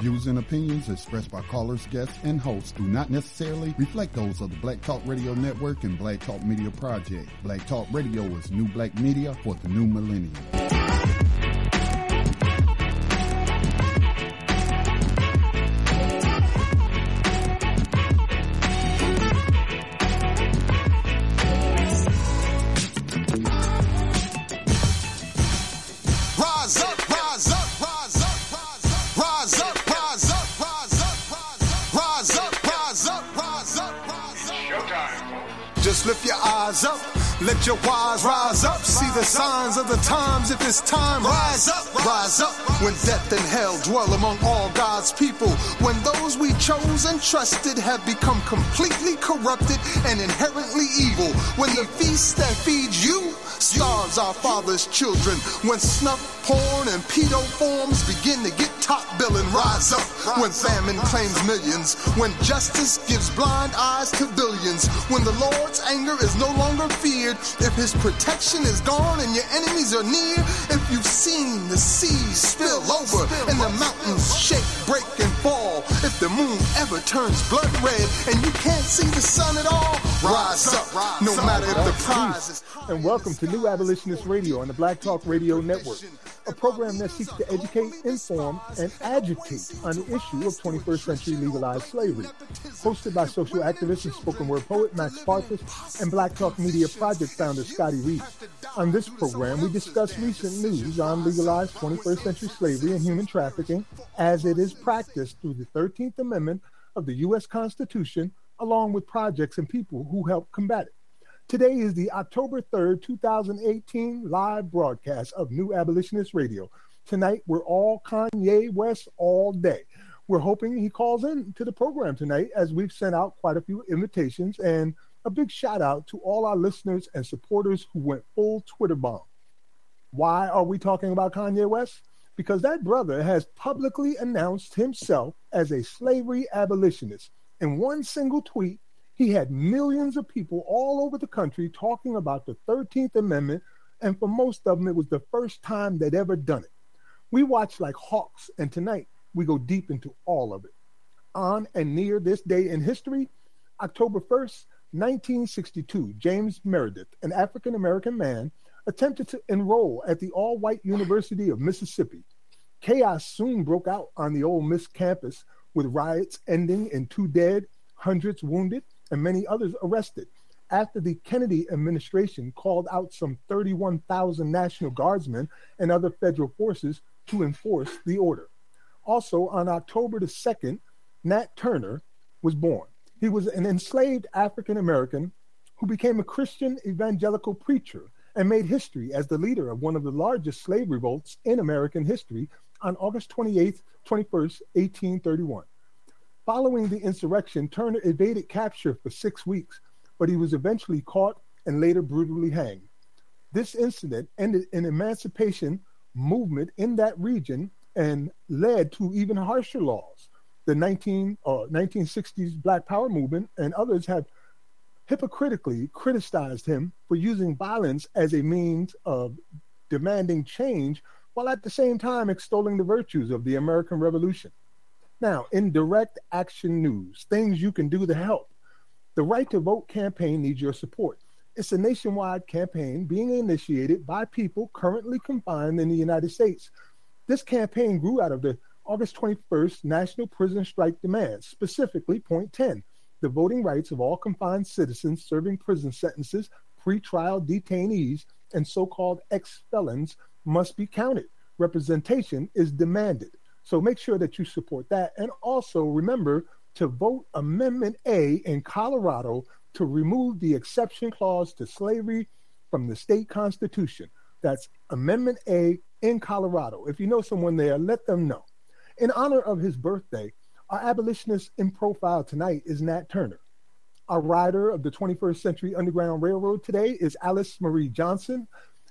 views and opinions expressed by callers, guests, and hosts do not necessarily reflect those of the Black Talk Radio Network and Black Talk Media Project. Black Talk Radio is new black media for the new millennium. Lift your eyes up, let your wise rise up. See the signs of the times if it's time. Rise up. When death and hell dwell among all God's people. When those we chose and trusted have become completely corrupted and inherently evil. When the feast that feeds you starves our father's children. When snuff, porn, and pedo forms begin to get top billing. Rise up. When famine claims millions. When justice gives blind eyes to billions. When the Lord's anger is no longer feared. If his protection is gone and your enemies are near. If you've seen the seas spill over and the mountains shake, break, and fall. If the moon ever turns blood red and you can't see the sun at all. Rise up. No matter if the prize is high. And welcome to New Abolitionist Radio on the Black Talk Radio Network, a program that seeks to educate, inform, and agitate on the issue of 21st century legalized slavery. Hosted by social activist and spoken word poet Max Farkas and Black Talk Media Project founder Scotty Reed. On this program, we discuss recent news on legalized 21st century slavery and human trafficking as it is practiced through the 13th Amendment of the U.S. Constitution, along with projects and people who help combat it. Today is the October 3rd, 2018 live broadcast of New Abolitionist Radio. Tonight, we're all Kanye West all day. We're hoping he calls in to the program tonight as we've sent out quite a few invitations, and a big shout out to all our listeners and supporters who went full Twitter bomb. Why are we talking about Kanye West? Because that brother has publicly announced himself as a slavery abolitionist. In one single tweet, he had millions of people all over the country talking about the 13th Amendment, and for most of them, it was the first time they'd ever done it. We watched like hawks, and tonight, we go deep into all of it. On and near this day in history, October 1st, 1962, James Meredith, an African-American man, attempted to enroll at the all-white University of Mississippi. Chaos soon broke out on the Ole Miss campus, with riots ending in 2 dead, hundreds wounded, and many others arrested, after the Kennedy administration called out some 31,000 National Guardsmen and other federal forces to enforce the order. Also, on October the 2nd, Nat Turner was born. He was an enslaved African-American who became a Christian evangelical preacher and made history as the leader of one of the largest slave revolts in American history on August 21st, 1831. Following the insurrection, Turner evaded capture for 6 weeks, but he was eventually caught and later brutally hanged. This incident ended an emancipation movement in that region and led to even harsher laws. The 1960s Black Power movement and others have hypocritically criticized him for using violence as a means of demanding change, while at the same time extolling the virtues of the American Revolution. Now, in direct action news, things you can do to help. The Right to Vote campaign needs your support. It's a nationwide campaign being initiated by people currently confined in the United States. This campaign grew out of the August 21st National Prison Strike demands, specifically point 10, the voting rights of all confined citizens serving prison sentences, pretrial detainees, and so-called ex-felons must be counted. Representation is demanded. So make sure that you support that. And also remember to vote Amendment A in Colorado to remove the exception clause to slavery from the state constitution. That's Amendment A in Colorado. If you know someone there, let them know. In honor of his birthday, our abolitionist in profile tonight is Nat Turner. Our rider of the 21st Century Underground Railroad today is Alice Marie Johnson,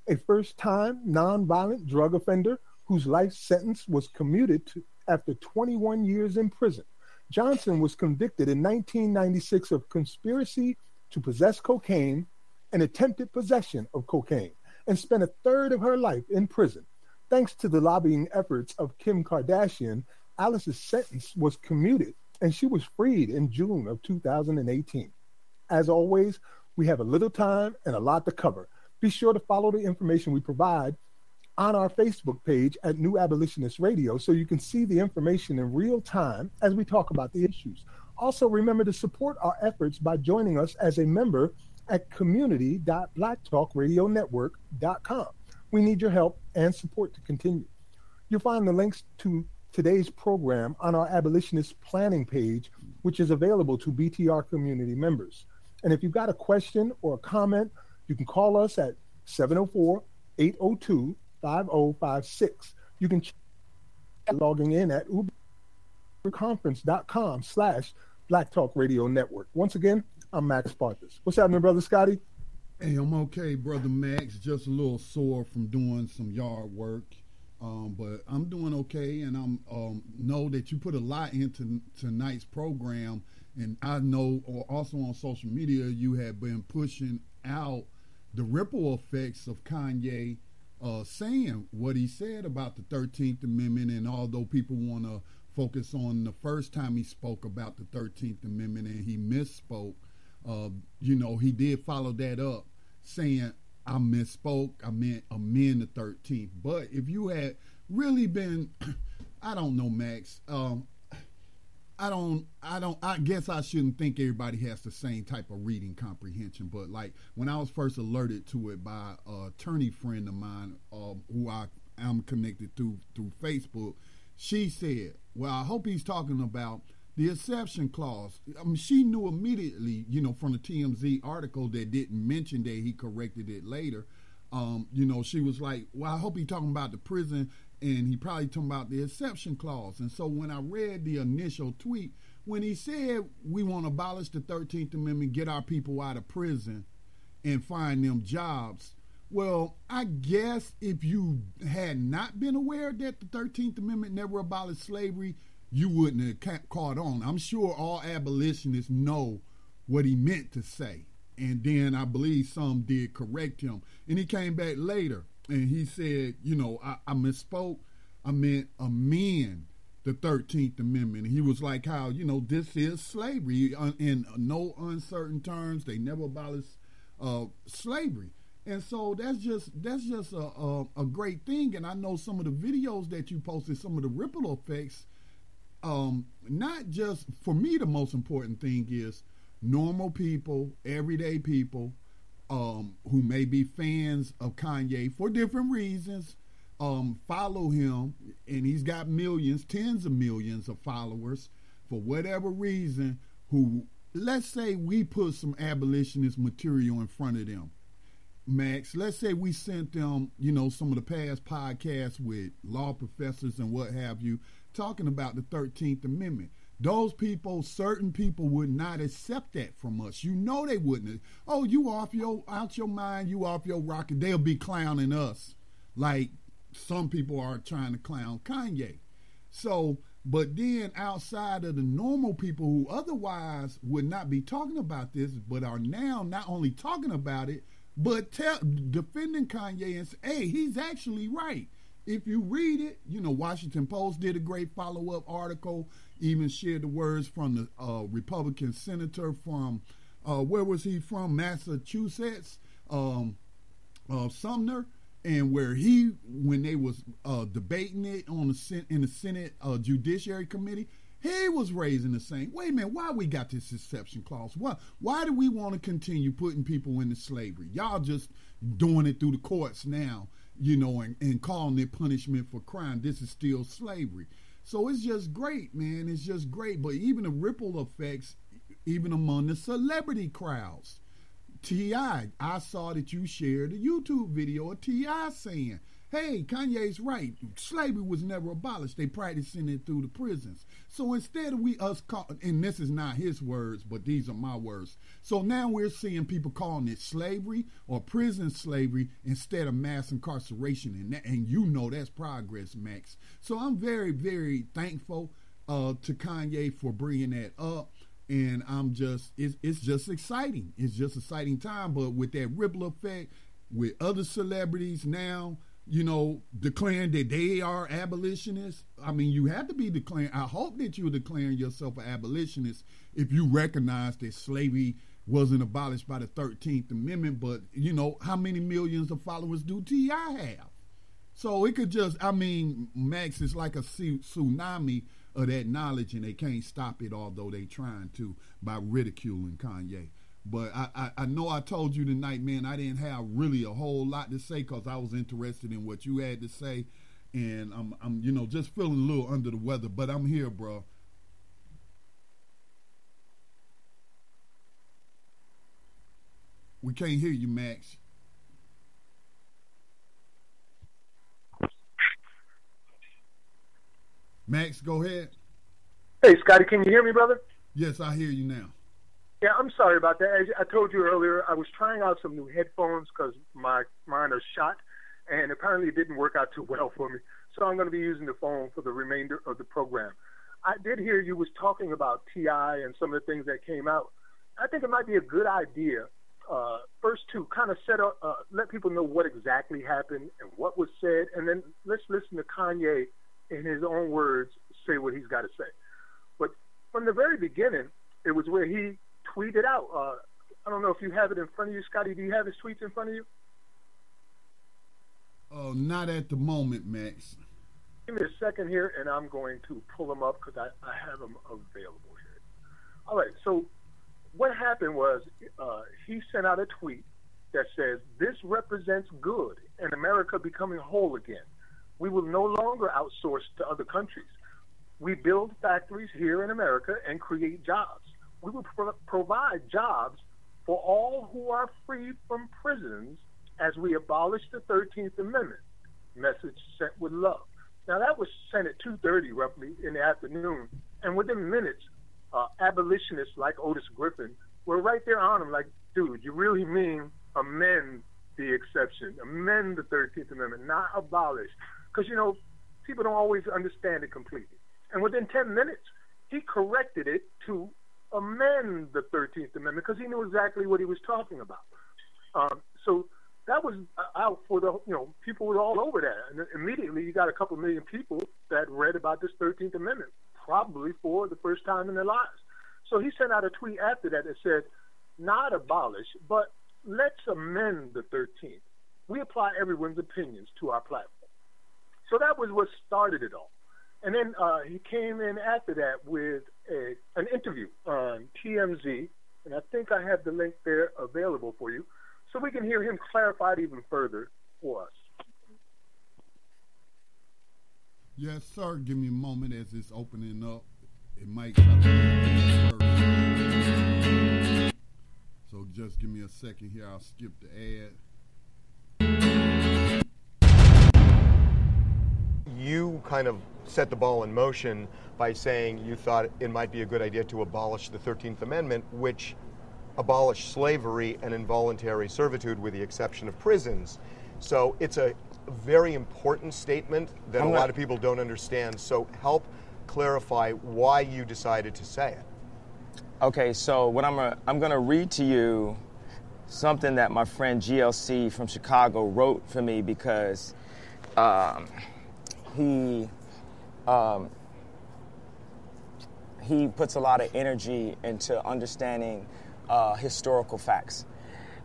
a first-time nonviolent drug offender whose life sentence was commuted to after 21 years in prison. Johnson was convicted in 1996 of conspiracy to possess cocaine and attempted possession of cocaine, and spent a third of her life in prison. Thanks to the lobbying efforts of Kim Kardashian, Alice's sentence was commuted and she was freed in June of 2018. As always, we have a little time and a lot to cover. Be sure to follow the information we provide on our Facebook page at New Abolitionist Radio so you can see the information in real time as we talk about the issues. Also, remember to support our efforts by joining us as a member at community.blacktalkradionetwork.com. We need your help and support to continue. You'll find the links to today's program on our Abolitionist planning page, which is available to BTR community members. And if you've got a question or a comment, you can call us at 704-802-5056. You can logging in at uberconference.com/Black Talk Radio Network. Once again, I'm Max Parthas. What's happening, Brother Scotty? Hey, I'm okay, Brother Max. Just a little sore from doing some yard work. But I'm doing okay, and I'm know that you put a lot into tonight's program, and I know also on social media you have been pushing out the ripple effects of Kanye saying what he said about the 13th Amendment, and although people want to focus on the first time he spoke about the 13th Amendment and he misspoke, he did follow that up saying, I misspoke, I meant amend the 13th. But if you had really been, I don't know, Max, I guess I shouldn't think everybody has the same type of reading comprehension, but like when I was first alerted to it by an attorney friend of mine, who I am connected through Facebook, she said, well, I hope he's talking about the exception clause. I mean, she knew immediately, from the TMZ article that didn't mention that he corrected it later. She was like, well, I hope he's talking about the prison, and he probably talking about the exception clause. And so when I read the initial tweet, when he said we want to abolish the 13th Amendment, get our people out of prison and find them jobs, well, I guess if you had not been aware that the 13th Amendment never abolished slavery, you wouldn't have caught on. I'm sure all abolitionists know what he meant to say. And then I believe some did correct him. And he came back later and he said, I misspoke. I meant amend the 13th Amendment. And he was like how, this is slavery. In no uncertain terms, they never abolished slavery. And so that's just a great thing. And I know some of the videos that you posted, some of the ripple effects, not just, for me, the most important thing is normal people, everyday people, who may be fans of Kanye for different reasons, follow him, and he's got millions, tens of millions of followers for whatever reason, who, let's say we put some abolitionist material in front of them. Max, let's say we sent them, some of the past podcasts with law professors and what have you, talking about the 13th Amendment. Those people, certain people would not accept that from us. They wouldn't. Oh, you out your mind, you off your rocket. They'll be clowning us like some people are trying to clown Kanye. So, but then outside of the normal people who otherwise would not be talking about this, but are now not only talking about it, but defending Kanye and say, hey, he's actually right. If you read it, Washington Post did a great follow-up article, even shared the words from the Republican senator from, where was he from? Massachusetts, Sumner, and where when they was debating it in the Senate Judiciary Committee, he was raising the same. Wait a minute, why we got this exception clause? Why do we want to continue putting people into slavery? Y'all just doing it through the courts now, and calling it punishment for crime. This is still slavery. So it's just great, man. It's just great. But even the ripple effects, even among the celebrity crowds. T.I., I saw that you shared a YouTube video of T.I. saying, hey, Kanye's right. Slavery was never abolished. They practicing it through the prisons. So instead of and this is not his words, but these are my words. So now we're seeing people calling it slavery or prison slavery instead of mass incarceration. And that's progress, Max. So I'm very, very thankful to Kanye for bringing that up. And it's just exciting. It's just exciting time. But with that ripple effect, with other celebrities now, declaring that they are abolitionists. I mean, you have to be declaring. I hope that you're declaring yourself an abolitionist if you recognize that slavery wasn't abolished by the 13th Amendment. But, how many millions of followers do T.I. have? So it could just, Max, is like a tsunami of that knowledge, and they can't stop it, although they trying to, by ridiculing Kanye. But I know I told you tonight, man, I didn't have really a whole lot to say because I was interested in what you had to say, and I'm just feeling a little under the weather, but I'm here, bro. We can't hear you, Max. Max, go ahead. Hey, Scotty, can you hear me, brother? Yes, I hear you now. Yeah, I'm sorry about that. As I told you earlier, I was trying out some new headphones because mine are shot, and apparently it didn't work out too well for me. So I'm going to be using the phone for the remainder of the program. I did hear you was talking about T.I. and some of the things that came out. I think it might be a good idea first to kind of let people know what exactly happened and what was said, and then let's listen to Kanye in his own words say what he's got to say. But from the very beginning, it was where he tweeted out. I don't know if you have it in front of you, Scotty. Do you have his tweets in front of you? Oh, not at the moment, Max. Give me a second here, and I'm going to pull them up because I have them available here. All right, so what happened was he sent out a tweet that says, "This represents good and America becoming whole again. We will no longer outsource to other countries. We build factories here in America and create jobs. We will provide jobs for all who are free from prisons as we abolish the 13th Amendment. Message sent with love." Now, that was sent at 2:30 roughly in the afternoon, and within minutes, abolitionists like Otis Griffin were right there on him like, dude, you really mean amend the exception, amend the 13th Amendment, not abolish. Because, people don't always understand it completely. And within 10 minutes, he corrected it to amend the 13th Amendment because he knew exactly what he was talking about. So that was out for the, people were all over that. And immediately you got a couple million people that read about this 13th Amendment, probably for the first time in their lives. So he sent out a tweet after that that said, not abolish, but let's amend the 13th. We apply everyone's opinions to our platform. So that was what started it all. And then he came in after that with an interview on TMZ, and I think I have the link there available for you, so we can hear him clarify it even further for us. Yes, sir. Give me a moment as it's opening up. It might try to first. So just give me a second here. I'll skip the ad. You kind of set the ball in motion by saying you thought it might be a good idea to abolish the 13th Amendment, which abolished slavery and involuntary servitude with the exception of prisons. So it's a very important statement that a lot of people don't understand. So help clarify why you decided to say it. Okay, so what I'm going to read to you something that my friend GLC from Chicago wrote for me because he puts a lot of energy into understanding historical facts.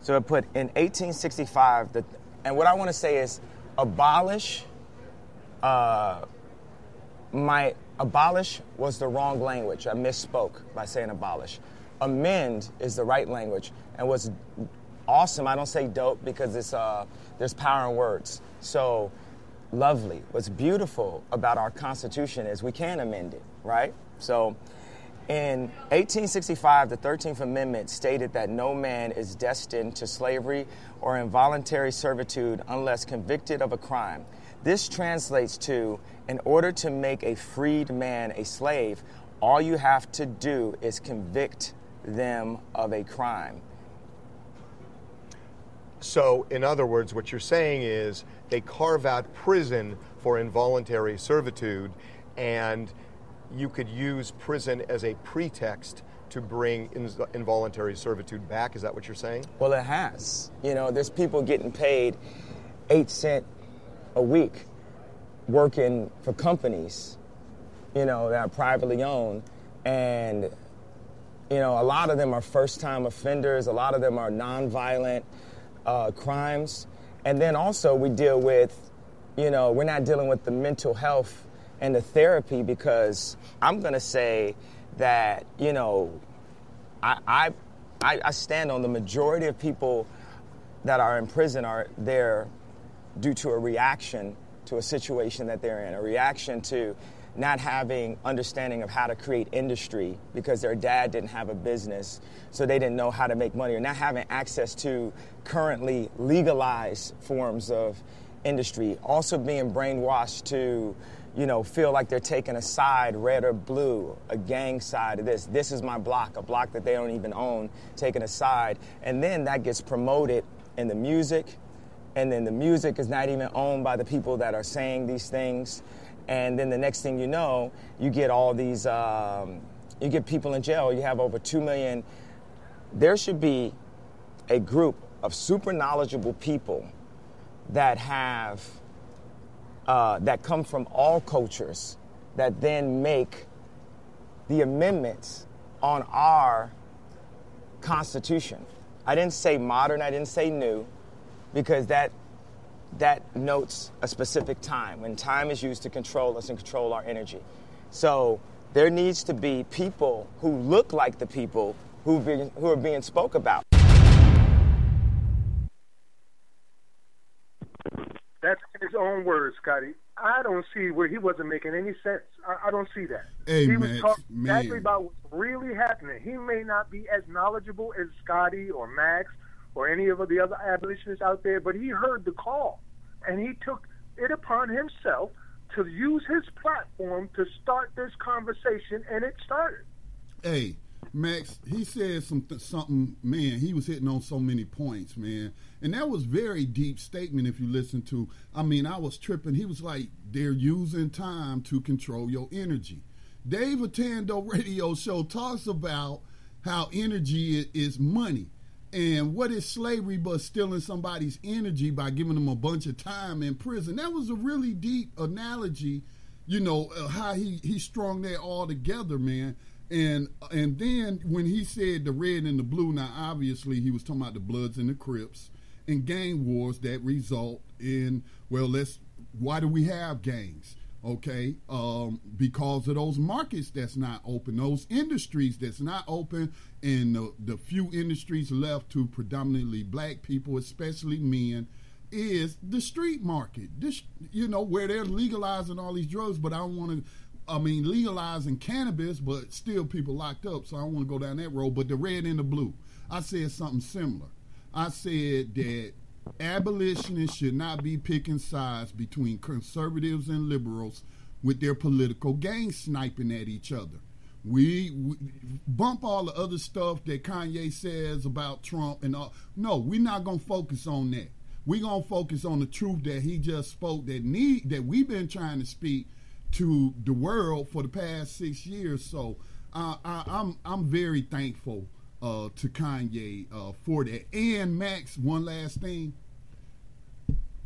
So it put in 1865, and what I want to say is abolish was the wrong language. I misspoke by saying abolish. Amend is the right language. And what's awesome, I don't say dope because there's power in words. So lovely. What's beautiful about our Constitution is we can amend it, right? So in 1865, the 13th Amendment stated that no man is destined to slavery or involuntary servitude unless convicted of a crime. This translates to, in order to make a freed man a slave, all you have to do is convict them of a crime. So, in other words, what you're saying is they carve out prison for involuntary servitude, and you could use prison as a pretext to bring involuntary servitude back. Is that what you're saying? Well, it has. There's people getting paid 8 cent a week working for companies, that are privately owned. And, a lot of them are first-time offenders. A lot of them are nonviolent crimes. And then also we deal with, we're not dealing with the mental health and the therapy, because I'm going to say that, I stand on the majority of people that are in prison are there due to a reaction to a situation that they're in, a reaction to not having understanding of how to create industry because their dad didn't have a business, so they didn't know how to make money, or not having access to currently legalized forms of industry. Also being brainwashed to, feel like they're taking a side, red or blue, a gang side of this. This is my block, a block that they don't even own, taking a side. And then that gets promoted in the music, and then the music is not even owned by the people that are saying these things. And then the next thing you know, you get all these, you get people in jail. You have over 2 million. There should be a group of super knowledgeable people that have, that come from all cultures, that then make the amendments on our Constitution. I didn't say modern, I didn't say new, because that notes a specific time, when time is used to control us and control our energy. So there needs to be people who look like the people who are being spoke about. That's his own words, Scotty. I don't see where he wasn't making any sense. I don't see that. Hey, he Max, was talking man. exactly about what's really happening. He may not be as knowledgeable as Scotty or Max or any of the other abolitionists out there, but he heard the call, and he took it upon himself to use his platform to start this conversation, and it started. Hey, Max, he said something, man, he was hitting on so many points, man. And that was very deep statement if you listen to, I was tripping. He was like, they're using time to control your energy. Dave Atando radio show talks about how energy is money. And what is slavery but stealing somebody's energy by giving them a bunch of time in prison? That was a really deep analogy, how he strung that all together, man. And then when he said the red and the blue, now obviously he was talking about the Bloods and the Crips and gang wars that result in, why do we have gangs? Okay, because of those markets that's not open, those industries that's not open, and the few industries left to predominantly black people, especially men, is the street market. This, where they're legalizing all these drugs, but I don't want to, legalizing cannabis, but still people locked up, so I don't want to go down that road. But the red and the blue, I said something similar. I said that abolitionists should not be picking sides between conservatives and liberals with their political gang sniping at each other. We bump all the other stuff that Kanye says about Trump and all. No, we're not going to focus on that. We're going to focus on the truth that he just spoke, that we've been trying to speak to the world for the past 6 years. So I'm very thankful to Kanye for that. And Max, one last thing.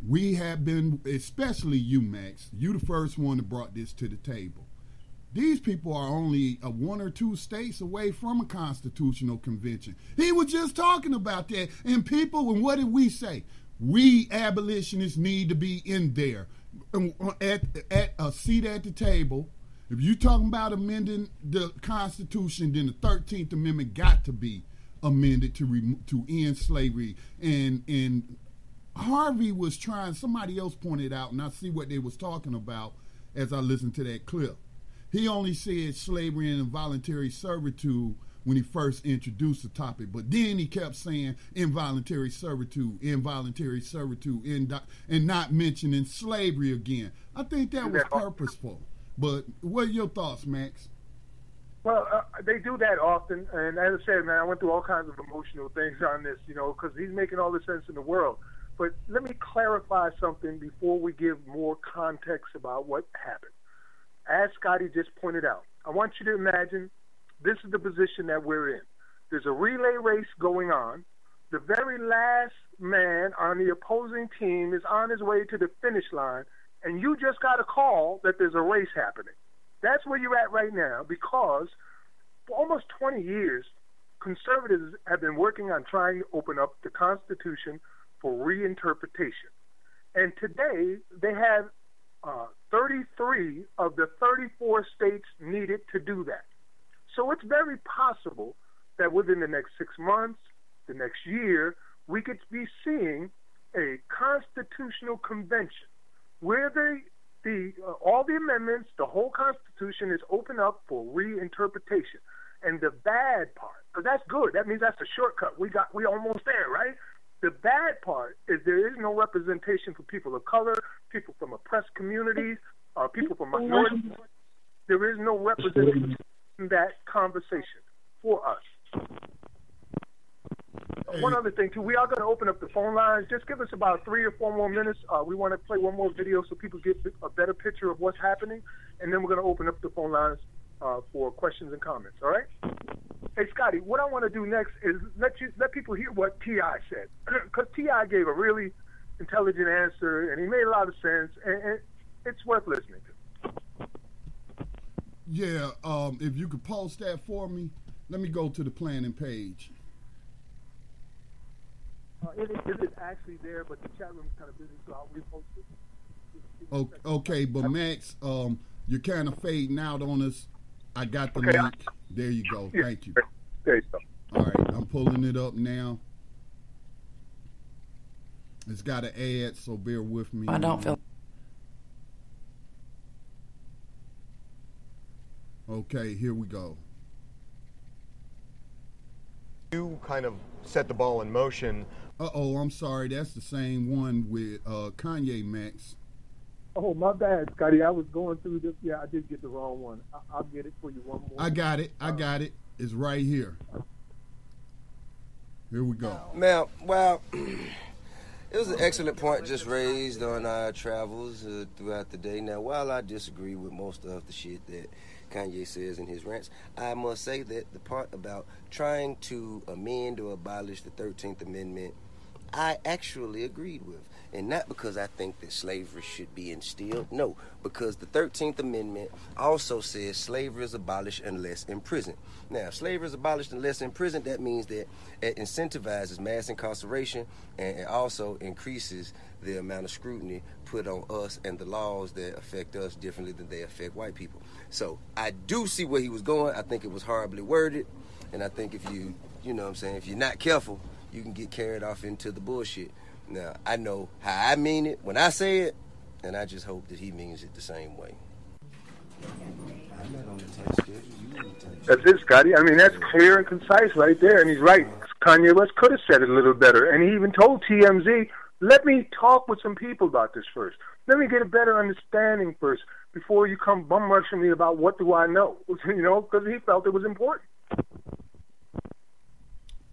We have been, especially you, Max, you the first one that brought this to the table. These people are only 1 or 2 states away from a constitutional convention. He was just talking about that. And what did we say? We abolitionists need to be in there at a seat at the table. If you're talking about amending the Constitution, then the 13th Amendment got to be amended to end slavery. And Harvey was trying, somebody else pointed out, and I see what they was talking about as I listened to that clip. He only said slavery and involuntary servitude when he first introduced the topic, but then he kept saying involuntary servitude, and not mentioning slavery again. I think that was purposeful. But what are your thoughts, Max? Well, they do that often, and as I said, man, I went through all kinds of emotional things on this, because he's making all the sense in the world. But let me clarify something before we give more context about what happened. As Scotty just pointed out, I want you to imagine this is the position that we're in. There's a relay race going on the very last man on the opposing team is on his way to the finish line, and you just got a call that there's a race happening. That's where you're at right now, because for almost 20 years, conservatives have been working on trying to open up the Constitution for reinterpretation. And today, they have 33 of the 34 states needed to do that. So it's very possible that within the next 6 months, the next year, we could be seeing a constitutional convention where all the amendments, the whole Constitution is open up for reinterpretation. And the bad part, because that's good, that means that's a shortcut. We almost there, right? The bad part is there is no representation for people of color, people from oppressed communities, people from minorities. There is no representation in that conversation for us. One other thing, too, we are going to open up the phone lines. Just give us about 3 or 4 more minutes. We want to play one more video so people get a better picture of what's happening, and then we're going to open up the phone lines for questions and comments, all right? Hey, Scotty, what I want to do next is let people hear what T.I. said, because T.I. gave a really intelligent answer, and he made a lot of sense, and it's worth listening to. Yeah, if you could post that for me, let me go to the planning page. It is actually there, but the chat room's kind of busy, so I'll repost it. Okay, but Max, you're kind of fading out on us. I got the link. There you go. Yeah. Thank you. There you go. All right, I'm pulling it up now. It's got an ad, so bear with me. I don't feel. Okay, here we go. You kind of set the ball in motion. Uh-oh, I'm sorry. That's the same one with Kanye, Max. Oh, my bad, Scotty. I was going through this. Yeah, I did get the wrong one. I'll get it for you one more. I got it. It's right here. Here we go. Man, well, it was an excellent point just raised on our travels throughout the day. Now, while I disagree with most of the shit that Kanye says in his rants, I must say that the part about trying to amend or abolish the 13th Amendment, I actually agreed with. And not because I think that slavery should be instilled. No, because the 13th Amendment also says slavery is abolished unless imprisoned. Now, if slavery is abolished unless imprisoned, that means that it incentivizes mass incarceration, and it also increases the amount of scrutiny put on us and the laws that affect us differently than they affect white people. So I do see where he was going. I think it was horribly worded. And I think if you know what I'm saying, if you're not careful, you can get carried off into the bullshit. Now, I know how I mean it when I say it, and I just hope that he means it the same way. I'm not on the tight schedule. You on the tight schedule. That's it, Scotty. I mean, that's clear and concise right there, and he's right. Kanye West could have said it a little better, and he even told TMZ, let me talk with some people about this first. Let me get a better understanding first before you come bum rushing me about what do I know, you know, because he felt it was important.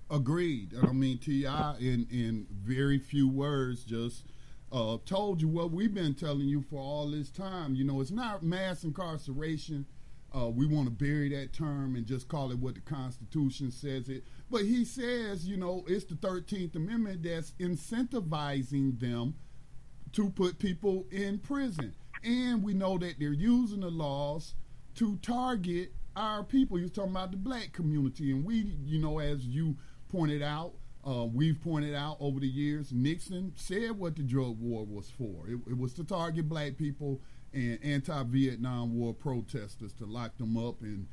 Agreed. I mean, T.I. in very few words just told you what we've been telling you for all this time. You know, it's not mass incarceration. We want to bury that term and just call it what the Constitution says it. But he says, you know, it's the 13th Amendment that's incentivizing them to put people in prison. And we know that they're using the laws to target our people. You're talking about the black community. And we, you know, as you pointed out, we've pointed out over the years, Nixon said what the drug war was for. It was to target black people and anti-Vietnam War protesters, to lock them up. And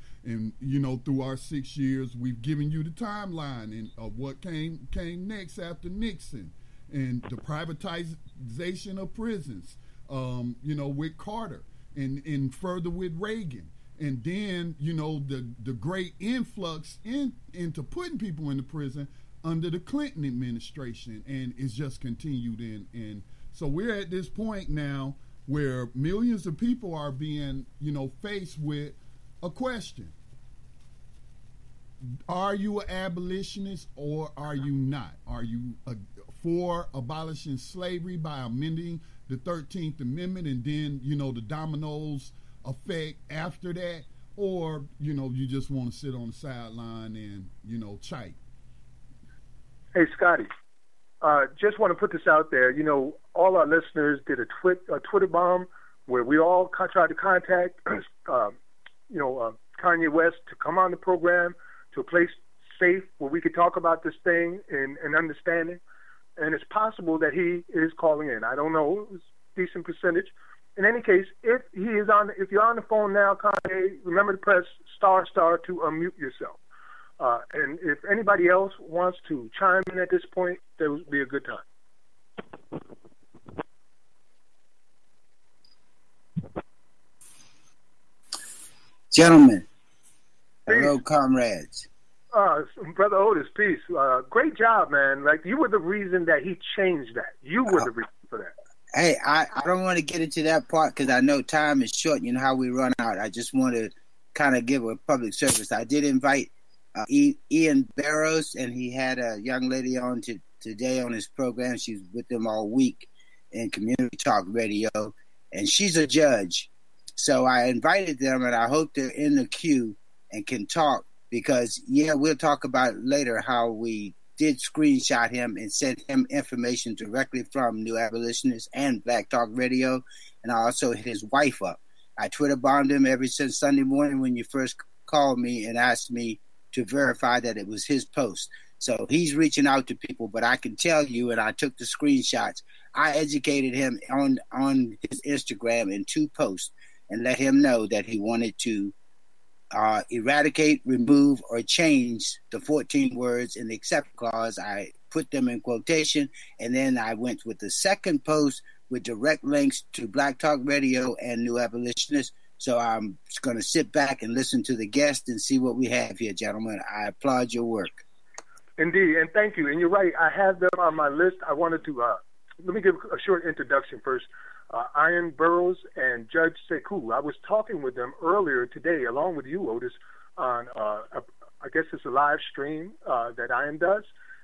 you know, through our 6 years, we've given you the timeline of what came next after Nixon, and the privatization of prisons, you know, with Carter, and further with Reagan. And then, you know, the great influx into putting people into prison under the Clinton administration, and it's just continued in. So we're at this point now where millions of people are being, you know, faced with a question. Are you an abolitionist or are you not? Are you for abolishing slavery by amending the 13th Amendment and then, you know, the dominoes effect after that? Or, you know, you just want to sit on the sideline and, you know, chite? Hey, Scotty. Just want to put this out there. You know, all our listeners did a Twitter bomb where we all tried to contact, Kanye West to come on the program to a place safe where we could talk about this thing and understanding. And it's possible that he is calling in. I don't know. It's a decent percentage. In any case, if you're on the phone now, Kanye, remember to press ** to unmute yourself. And if anybody else wants to chime in at this point, that would be a good time. Gentlemen, hello, comrades. Brother Otis, peace. Great job, man. Like, you were the reason that he changed that. You were the reason for that. Hey, I don't want to get into that part because I know time is short. You know how we run out. I just want to kind of give a public service. I did invite Ian Barrows, and he had a young lady on today on his program. She's with them all week in Community Talk Radio, and she's a judge. So I invited them, and I hope they're in the queue and can talk because, we'll talk about later how we did screenshot him and send him information directly from New Abolitionists and Black Talk Radio, and I also hit his wife up. I Twitter bombed him ever since Sunday morning when you first called me and asked me to verify that it was his post. So he's reaching out to people, but I can tell you, and I took the screenshots, I educated him on his Instagram in 2 posts and let him know that he wanted to eradicate, remove, or change the 14 words in the except clause. I put them in quotation, and then I went with the second post with direct links to Black Talk Radio and New Abolitionists. So I'm just going to sit back and listen to the guest and see what we have here, gentlemen. I applaud your work. Indeed, and thank you. And you're right, I have them on my list. I wanted to, let me give a short introduction first. Ian Burroughs and Judge Sekou. I was talking with them earlier today, along with you, Otis, on, I guess it's a live stream that Ian does.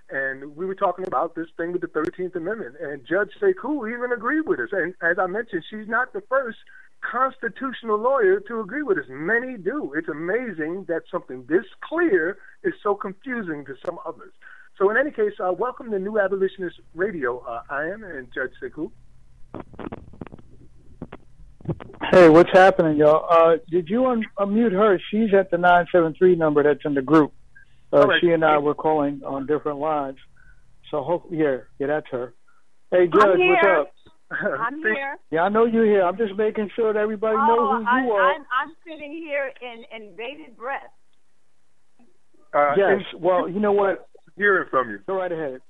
And we were talking about this thing with the 13th Amendment. And Judge Sekou even agreed with us. And as I mentioned, she's not the first constitutional lawyer to agree with us. Many do. It's amazing that something this clear is so confusing to some others. So in any case, welcome to New Abolitionist Radio, Ian and Judge Sekou. Hey, what's happening, y'all? Did you unmute her? She's at the 973 number that's in the group. Right. She and I were calling on different lines. So, that's her. Hey, Judge, what's up? I'm here. Yeah, I know you're here. I'm just making sure that everybody knows who you are. I'm sitting here in bated breath. Yes, well, you know what? Hearing from you. Go right ahead.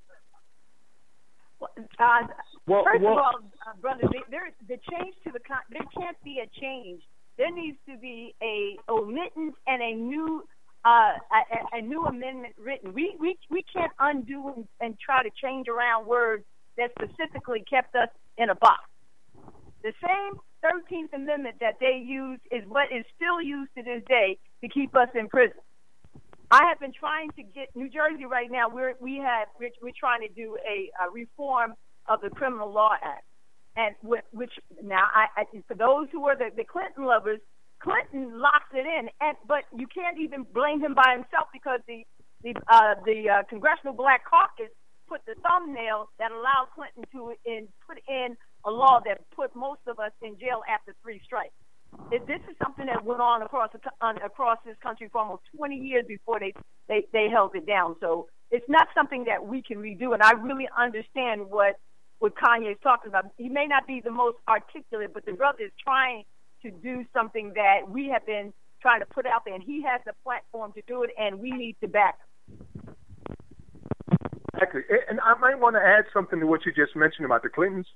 First of all, brother, the change to there can't be a change. There needs to be a omittance and a new amendment written. We can't undo and try to change around words that specifically kept us in a box. The same 13th Amendment that they used is what is still used to this day to keep us in prison. I have been trying to get New Jersey right now. We're trying to do a reform of the Criminal Law Act, and which now for those who are the Clinton lovers, Clinton locked it in, but you can't even blame him by himself because the Congressional Black Caucus put the thumbnail that allowed Clinton to put in a law that put most of us in jail after 3 strikes. This is something that went on across this country for almost 20 years before they held it down. So it's not something that we can redo. And I really understand what Kanye is talking about. He may not be the most articulate, but the brother is trying to do something that we have been trying to put out there, and he has the platform to do it, and we need to back him. Exactly. And I might want to add something to what you just mentioned about the Clintons.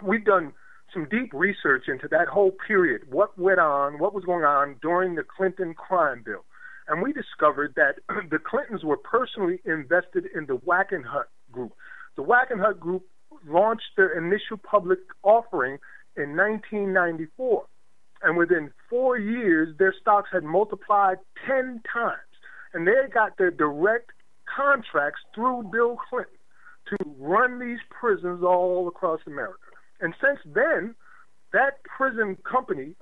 We've done some deep research into that whole period, what went on, what was going on during the Clinton crime bill. And we discovered that the Clintons were personally invested in the Wackenhut Group. The Wackenhut Group launched their initial public offering in 1994. And within 4 years, their stocks had multiplied 10 times. And they got their direct contracts through Bill Clinton to run these prisons all across America. And since then, that prison company,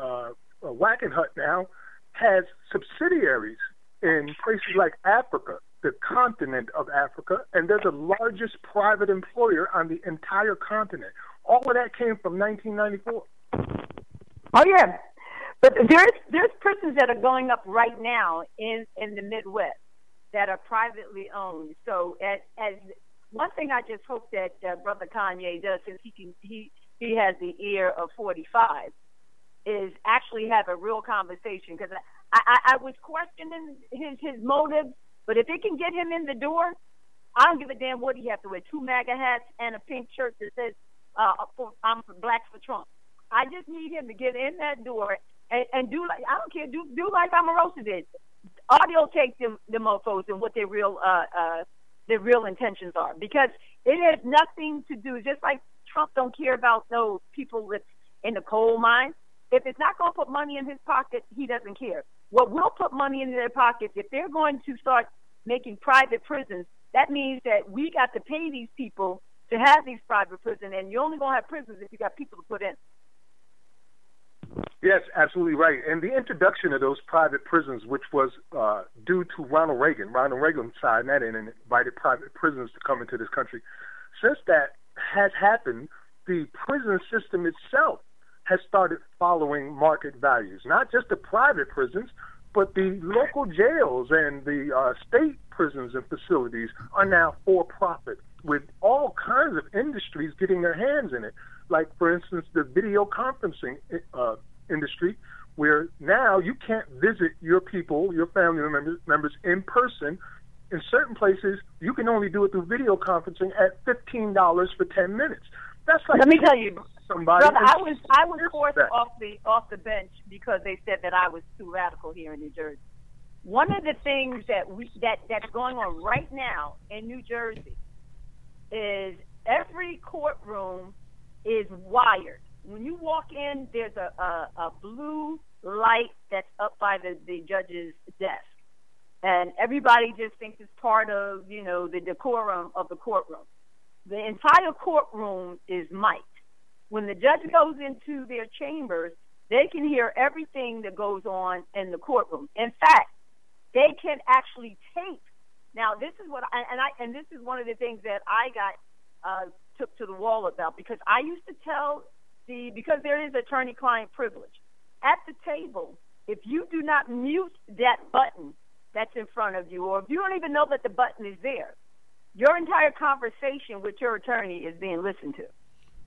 Wackenhut now, has subsidiaries in places like Africa the continent of Africa, and they're the largest private employer on the entire continent. All of that came from 1994. Oh yeah, but there's prisons that are going up right now in the Midwest that are privately owned. So as one thing, I just hope that Brother Kanye does, since he has the ear of 45, is actually have a real conversation. Because I was questioning his motive, but if it can get him in the door, I don't give a damn what he has to wear. 2 MAGA hats and a pink shirt that says I'm for Blacks for Trump. I just need him to get in that door and do like, I don't care, do like Omarosa did. Audio take them mofos and what their real intentions are, because it has nothing to do, just like Trump don't care about those people that's in the coal mine. If it's not going to put money in his pocket, he doesn't care. What will put money in their pockets, if they're going to start making private prisons, that means that we got to pay these people to have these private prisons, and you're only going to have prisons if you got people to put in. Yes, absolutely right. And the introduction of those private prisons, which was due to Ronald Reagan signed that in and invited private prisons to come into this country. Since that has happened, the prison system itself has started following market values, not just the private prisons, but the local jails and the state prisons and facilities are now for profit, with all kinds of industries getting their hands in it. Like, for instance, the video conferencing industry, where now you can't visit your people, your family members in person. In certain places, you can only do it through video conferencing at $15 for 10 minutes. That's like, let me tell you, somebody. Brother, I was forced off the bench because they said that I was too radical here in New Jersey. One of the things that's going on right now in New Jersey is every courtroom is wired. When you walk in, there's a blue light that's up by the judge's desk, and everybody just thinks it's part of the decorum of the courtroom. The entire courtroom is mic'd. When the judge goes into their chambers, they can hear everything that goes on in the courtroom. In fact, they can actually tape. Now, this is what this is one of the things that I got took to the wall about, because I used to tell because there is attorney-client privilege at the table. If you do not mute that button that's in front of you, or if you don't even know that the button is there, your entire conversation with your attorney is being listened to.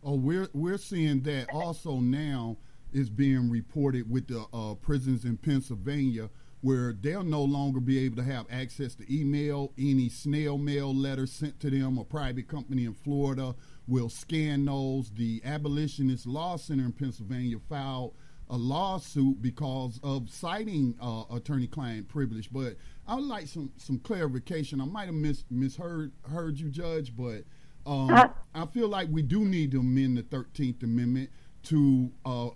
Oh, we're seeing that also now is being reported with the prisons in Pennsylvania, where they'll no longer be able to have access to email. Any snail mail letters sent to them, a private company in Florida will scan those. The Abolitionist Law Center in Pennsylvania filed a lawsuit because of citing attorney-client privilege. But I would like some clarification. I might have misheard you, Judge, but I feel like we do need to amend the 13th Amendment to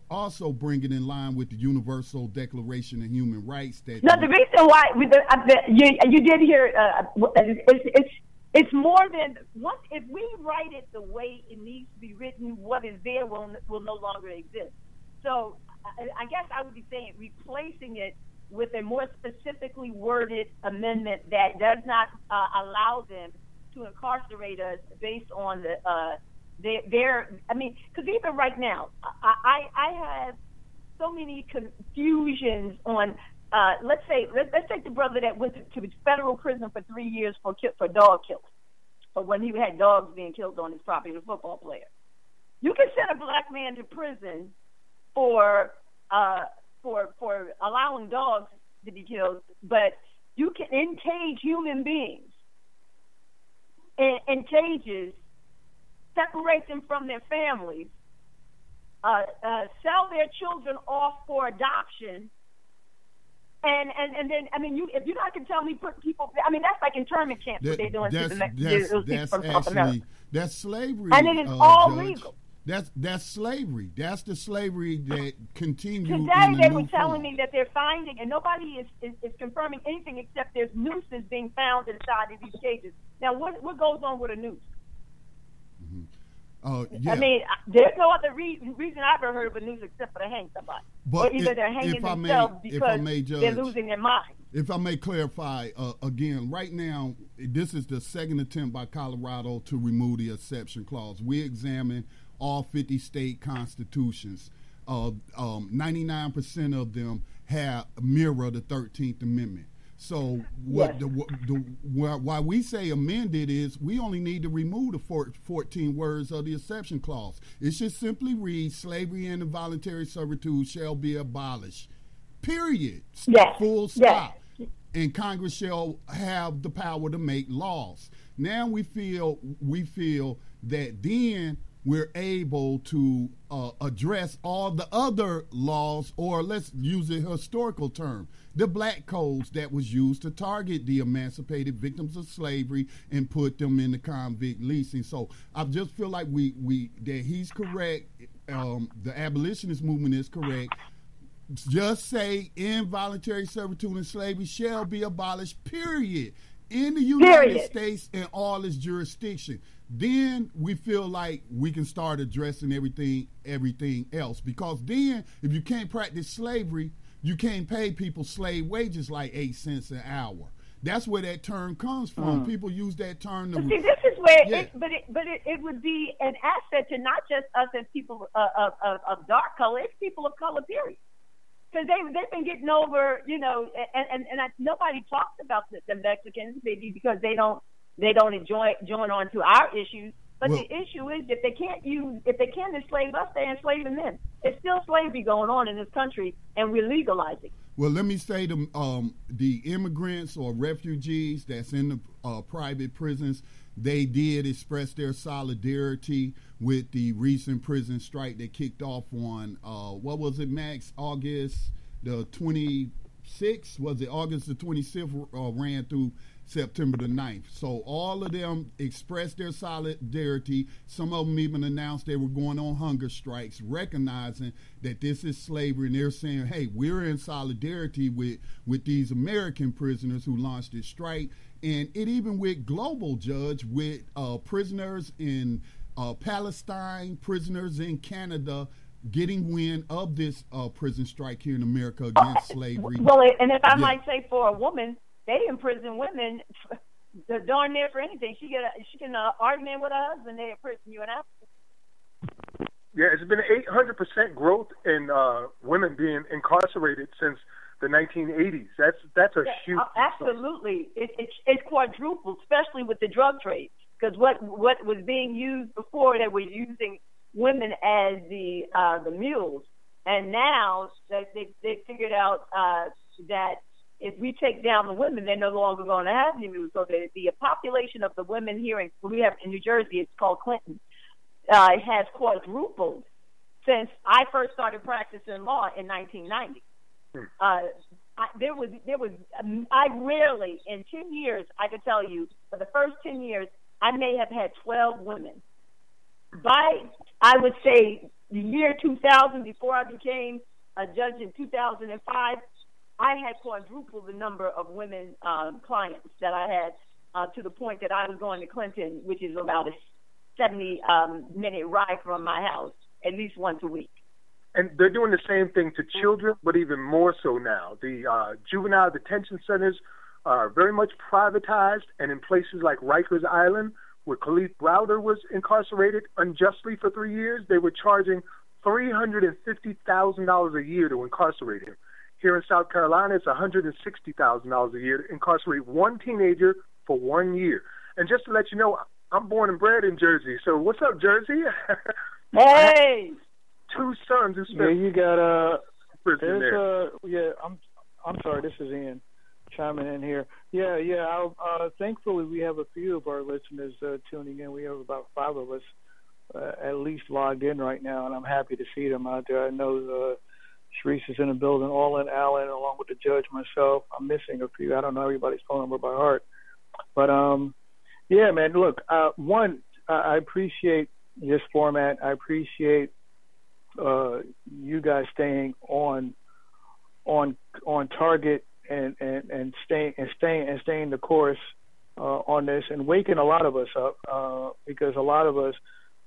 also bring it in line with the Universal Declaration of Human Rights. The reason why you did hear it's more than once. If we write it the way it needs to be written, what is there will no longer exist. So I guess I would be saying replacing it with a more specifically worded amendment that does not allow them to incarcerate us based on because even right now, I have so many confusions on, let's take the brother that went to federal prison for 3 years for dog killing, for when he had dogs being killed on his property, the football player. You can send a black man to prison for allowing dogs to be killed, but you can encage human beings in cages, separate them from their families, sell their children off for adoption, and then if you're not going to tell me put people, that's like internment camps. What they're doing that's slavery, and it is all legal. That's slavery. That's the slavery that continues. Today they were telling me that they're finding, and nobody is confirming anything except there's nooses being found inside of these cages. Now, what goes on with a noose? Mm-hmm. Yeah. I mean, there's no other reason I've ever heard of a noose except for to hang somebody. But or either they're hanging themselves because they're losing their mind. If I may clarify, again, right now, this is the second attempt by Colorado to remove the exception clause. We examine all 50 state constitutions. 99% of them mirror the 13th Amendment. So why we say amended is we only need to remove the 14 words of the exception clause. It should simply read, slavery and involuntary servitude shall be abolished. Period. Yes. Full stop. Yes. And Congress shall have the power to make laws. Now we feel that then we're able to address all the other laws, or let's use a historical term, the black codes that was used to target the emancipated victims of slavery and put them in the convict leasing. So I just feel like that he's correct. The abolitionist movement is correct. Just say involuntary servitude and slavery shall be abolished, period, in the United States and all its jurisdiction. Then we feel like we can start addressing everything else. Because then, if you can't practice slavery, you can't pay people slave wages like 8 cents an hour. That's where that term comes from. People use that term. See, this is where it would be an asset to not just us as people of dark color. It's people of color, period. Because they've been getting over, and nobody talks about the Mexicans, maybe because they don't join on to our issues. But the issue is if they can't enslave us, they're enslaving them. There's still slavery going on in this country, and we're legalizing. Well, let me say the immigrants or refugees that's in the private prisons, they did express their solidarity with the recent prison strike that kicked off on, what was it, Max? August the 26th? Was it August the 26th? Ran through September the 9th. So all of them expressed their solidarity. Some of them even announced they were going on hunger strikes, recognizing that this is slavery. And they're saying, hey, we're in solidarity with these American prisoners who launched this strike. And it even went global, Judge, with prisoners in Palestine, prisoners in Canada getting wind of this prison strike here in America against slavery. Well, and if I might say, for a woman, they imprison women darn near for anything. She can argument with her husband. They imprison you and after. Yeah, it's been 800% growth in women being incarcerated since the 1980s. That's a huge. Absolutely, it's quadrupled, especially with the drug trade. Because what was being used before, they were using women as the mules, and now they figured out that if we take down the women, they're no longer going to have any mules. So the population of the women here in New Jersey, it's called Clinton, has quadrupled since I first started practicing law in 1990. I rarely, in 10 years, I could tell you, for the first 10 years, I may have had 12 women. By, I would say, the year 2000, before I became a judge in 2005, I had quadrupled the number of women clients that I had, to the point that I was going to Clinton, which is about a 70-minute ride from my house, at least once a week. And they're doing the same thing to children, but even more so now. The juvenile detention centers are very much privatized, and in places like Rikers Island, where Khalif Browder was incarcerated unjustly for 3 years, they were charging $350,000 a year to incarcerate him. Here in South Carolina, it's $160,000 a year to incarcerate one teenager for 1 year. And just to let you know, I'm born and bred in Jersey. So what's up, Jersey? Hey! 2 sons who spent. Yeah, you got prison there. I'm sorry. This is Ian chiming in here. Yeah. Thankfully, we have a few of our listeners tuning in. We have about 5 of us at least logged in right now, and I'm happy to see them out there. I know Sharice is in the building, all in Allen, along with the judge, myself. I'm missing a few. I don't know everybody's phone number by heart. But, yeah, man, look, I appreciate this format. I appreciate you guys staying on target and staying the course on this, and waking a lot of us up, because a lot of us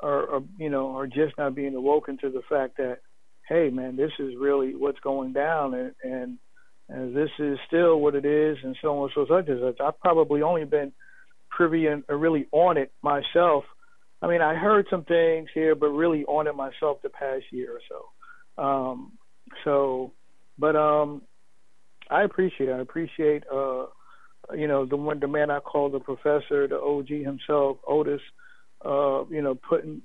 are just not being awoken to the fact that, hey, man, this is really what's going down, and this is still what it is, and so on and so such and such. I've probably only been privy and really on it myself. I mean, I heard some things here, but really on it myself the past year or so. But I appreciate it. I appreciate, the man I call the professor, the OG himself, Otis, putting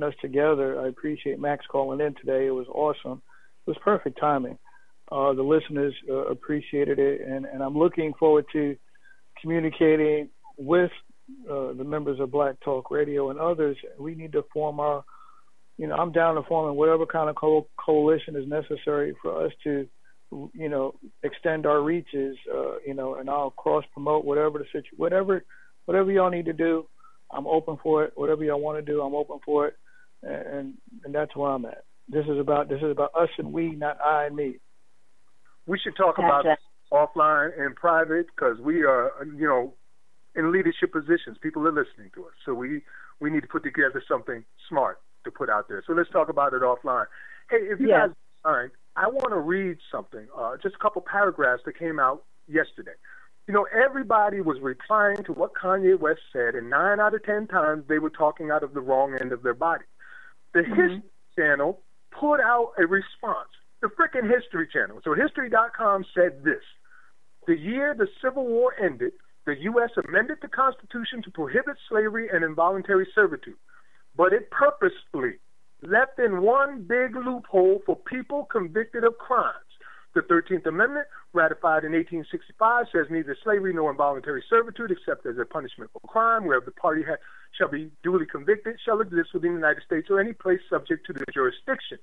us together. I appreciate Max calling in today. It was awesome. It was perfect timing. The listeners appreciated it, and I'm looking forward to communicating with the members of Black Talk Radio and others. We need to form I'm down to forming whatever kind of coalition is necessary for us to, extend our reaches, and I'll cross promote whatever the situation, whatever y'all need to do. I'm open for it. Whatever y'all want to do, I'm open for it, and that's where I'm at. This is about us and we, not I and me. We should talk about this offline and private, because we are, in leadership positions. People are listening to us, so we need to put together something smart to put out there. So let's talk about it offline. Hey, if you guys, all right, I want to read something, just a couple paragraphs that came out yesterday. Everybody was replying to what Kanye West said, and 9 out of 10 times they were talking out of the wrong end of their body. The History Channel put out a response. The frickin' History Channel. So History.com said this: the year the Civil War ended, the U.S. amended the Constitution to prohibit slavery and involuntary servitude, but it purposely left in one big loophole for people convicted of crimes. The 13th Amendment, ratified in 1865, says neither slavery nor involuntary servitude, except as a punishment for crime, wherever the party shall be duly convicted, shall exist within the United States or any place subject to the jurisdiction.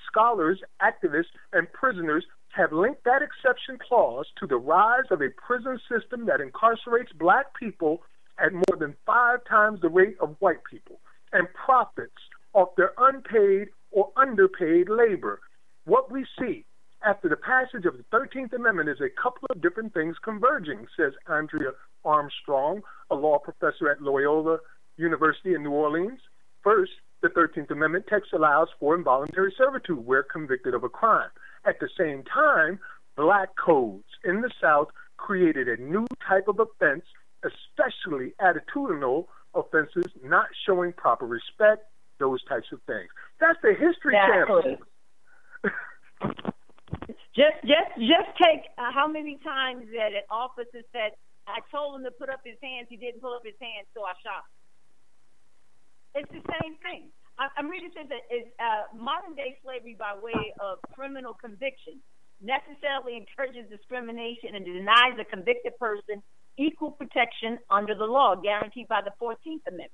Scholars, activists, and prisoners have linked that exception clause to the rise of a prison system that incarcerates black people at more than 5 times the rate of white people and profits off their unpaid or underpaid labor. What we see after the passage of the 13th Amendment is a couple of different things converging, says Andrea Armstrong, a law professor at Loyola University in New Orleans. First, the 13th Amendment text allows for involuntary servitude where convicted of a crime. At the same time, black codes in the South created a new type of offense, especially attitudinal offenses, not showing proper respect, those types of things. That's the History Channel. Just take how many times that an officer said, I told him to put up his hands, he didn't put up his hands, so I shot him. It's the same thing. I'm reading this that modern day slavery by way of criminal conviction necessarily encourages discrimination and denies a convicted person equal protection under the law guaranteed by the 14th Amendment.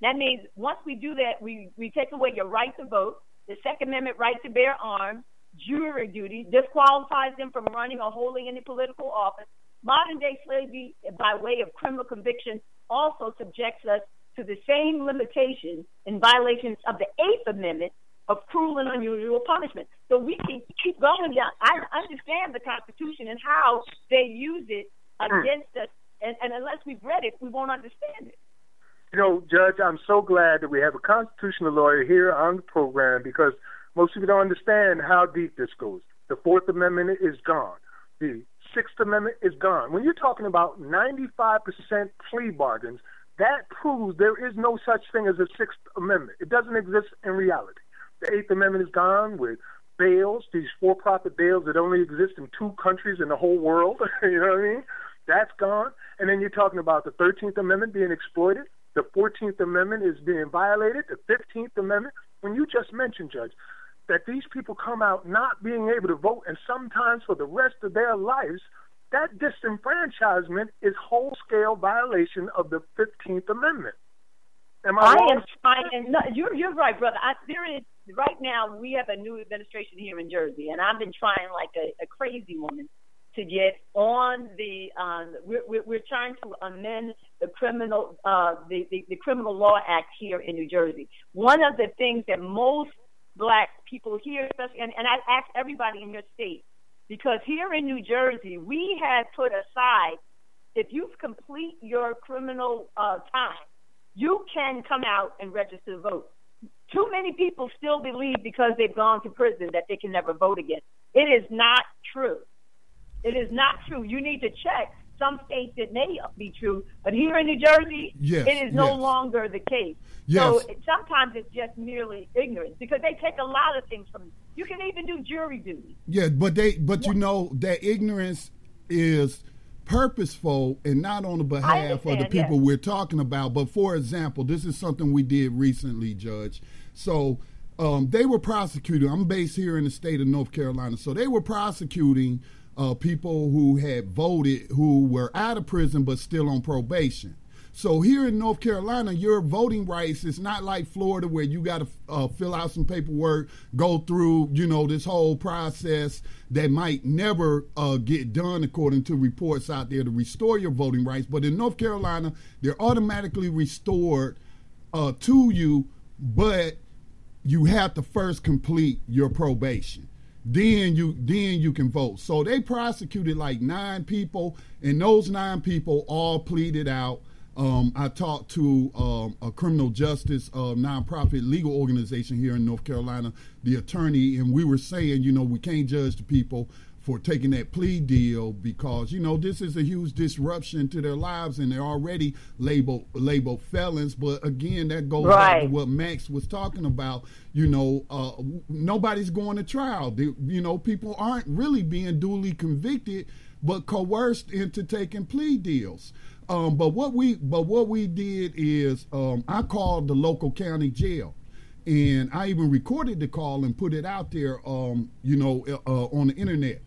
That means once we do that, we take away your right to vote, the Second Amendment right to bear arms, jury duty, disqualifies them from running or holding any political office. Modern day slavery by way of criminal conviction also subjects us to the same limitations and violations of the Eighth Amendment of cruel and unusual punishment. So we can keep going down. I understand the Constitution and how they use it against us, and unless we've read it, we won't understand it. Judge, I'm so glad that we have a constitutional lawyer here on the program, because most people don't understand how deep this goes. The Fourth Amendment is gone. The Sixth Amendment is gone. When you're talking about 95% plea bargains, that proves there is no such thing as a Sixth Amendment. It doesn't exist in reality. The Eighth Amendment is gone with bails, these for-profit bails that only exist in 2 countries in the whole world. You know what I mean? That's gone. And then you're talking about the 13th Amendment being exploited. The 14th Amendment is being violated. The 15th Amendment. When you just mentioned, Judge, that these people come out not being able to vote, and sometimes for the rest of their lives, that disenfranchisement is whole-scale violation of the 15th Amendment. Am I wrong? am trying. No, you're right, brother. There is right now. We have a new administration here in Jersey, and I've been trying like a crazy woman to get on the. We're trying to amend the criminal the Criminal Law Act here in New Jersey. One of the things that most black people here, especially, and I ask everybody in your state, because here in New Jersey, we have put aside, if you complete your criminal time, you can come out and register to vote. Too many people still believe because they've gone to prison that they can never vote again. It is not true. It is not true. You need to check. Some states it may be true, but here in New Jersey, it is no longer the case. Yes. So sometimes it's just merely ignorance because they take a lot of things from you. You can even do jury duty. Yeah, but you know that ignorance is purposeful and not on the behalf of the people we're talking about. But for example, this is something we did recently, Judge. So they were prosecuting. I'm based here in the state of North Carolina, so they were prosecuting people who had voted who were out of prison but still on probation. So here in North Carolina, your voting rights is not like Florida where you got to fill out some paperwork, go through, you know, this whole process that might never get done according to reports out there to restore your voting rights. But in North Carolina, they're automatically restored to you, but you have to first complete your probation. Then you can vote. So they prosecuted like 9 people, and those 9 people all pleaded out. I talked to a criminal justice nonprofit legal organization here in North Carolina, the attorney, and we were saying, you know, we can't judge the people for taking that plea deal because, you know, this is a huge disruption to their lives and they're already labeled felons. But again, that goes back to what Max was talking about. You know, nobody's going to trial. You know, people aren't really being duly convicted, but coerced into taking plea deals. But what we did is I called the local county jail. And I even recorded the call and put it out there, you know, on the internet.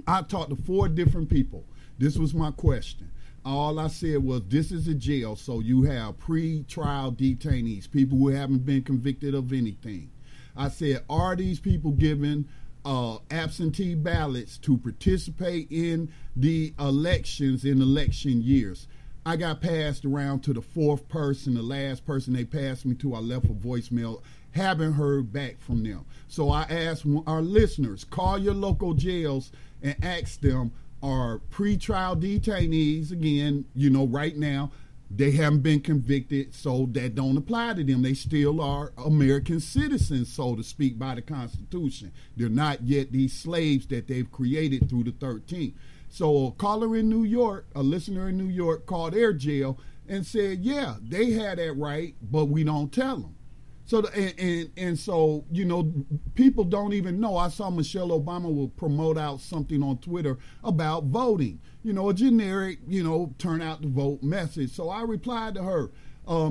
I talked to 4 different people. This was my question. All I said was, this is a jail, so you have pre-trial detainees, people who haven't been convicted of anything. I said, are these people given absentee ballots to participate in the elections in election years? I got passed around to the 4th person, the last person they passed me to. I left a voicemail, haven't heard back from them. So I asked our listeners, call your local jails and ask them, are pretrial detainees, again, you know, right now, they haven't been convicted, so that don't apply to them. They still are American citizens, so to speak, by the Constitution. They're not yet these slaves that they've created through the 13th. So a caller in New York, a listener in New York, called their jail and said, yeah, they had that right, but we don't tell them. So and so, you know, people don't even know. I saw Michelle Obama will promote out something on Twitter about voting, you know, a generic, you know, turn out to vote message. So I replied to her,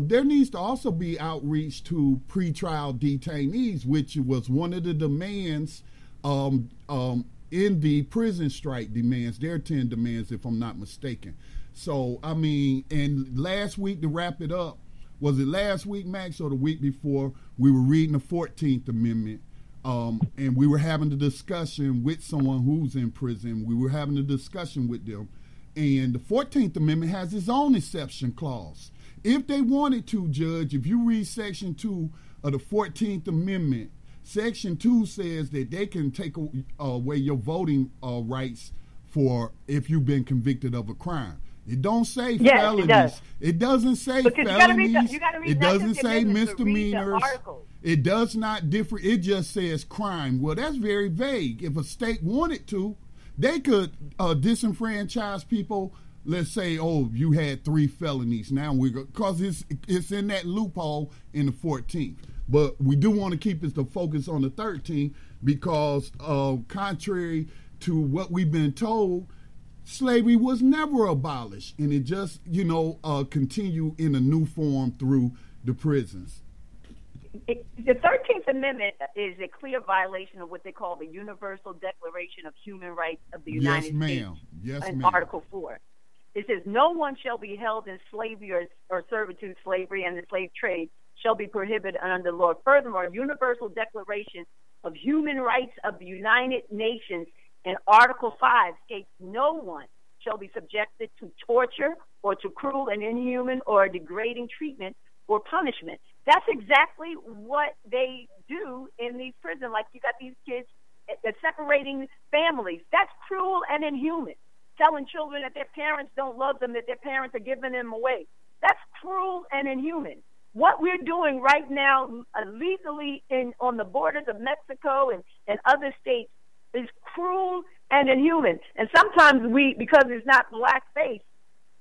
there needs to also be outreach to pretrial detainees, which was one of the demands in the prison strike demands. There are 10 demands, if I'm not mistaken. So, I mean, and last week, to wrap it up, was it last week, Max, or the week before, we were reading the 14th Amendment, and we were having a discussion with someone who's in prison. We were having a discussion with them, and the 14th Amendment has its own exception clause. If they wanted to, Judge, if you read Section 2 of the 14th Amendment, Section 2 says that they can take away your voting rights for if you've been convicted of a crime. It don't say felonies. It doesn't say felonies. It doesn't say misdemeanors. It does not differ. It just says crime. Well, that's very vague. If a state wanted to, they could disenfranchise people. Let's say, oh, you had 3 felonies. Now because it's in that loophole in the 14th. But we do want to keep it the focus on the 13th because contrary to what we've been told, slavery was never abolished, and it just, you know, continue in a new form through the prisons. The 13th Amendment is a clear violation of what they call the Universal Declaration of Human Rights of the United States. Yes, in ma'am. Article 4. It says, no one shall be held in slavery or servitude, slavery, and the slave trade shall be prohibited under the law. Furthermore, Universal Declaration of Human Rights of the United Nations in Article 5 states no one shall be subjected to torture or to cruel and inhuman or degrading treatment or punishment. That's exactly what they do in these prisons. Like you got these kids separating families. That's cruel and inhuman. Telling children that their parents don't love them, that their parents are giving them away. That's cruel and inhuman. What we're doing right now legally on the borders of Mexico and other states is cruel and inhuman. And sometimes because it's not blackface,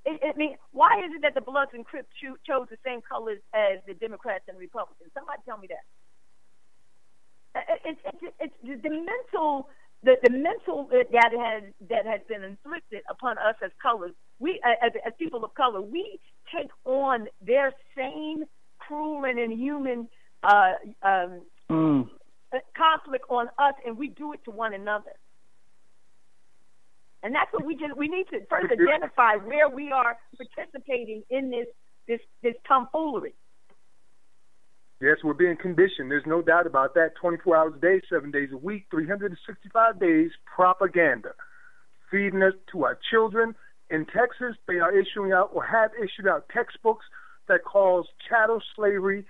I mean, why is it that the Bloods and Crips chose the same colors as the Democrats and Republicans? Somebody tell me that. It's the mental that has been inflicted upon us as colors. We as people of color, we take on their same cruel and inhuman conflict on us, and we do it to one another. And that's what we need to first identify where we are participating in this tomfoolery. Yes, we're being conditioned. There's no doubt about that. 24 hours a day, 7 days a week, 365 days, propaganda. Feeding us to our children. In Texas, they are issuing out or have issued out textbooks that calls chattel slavery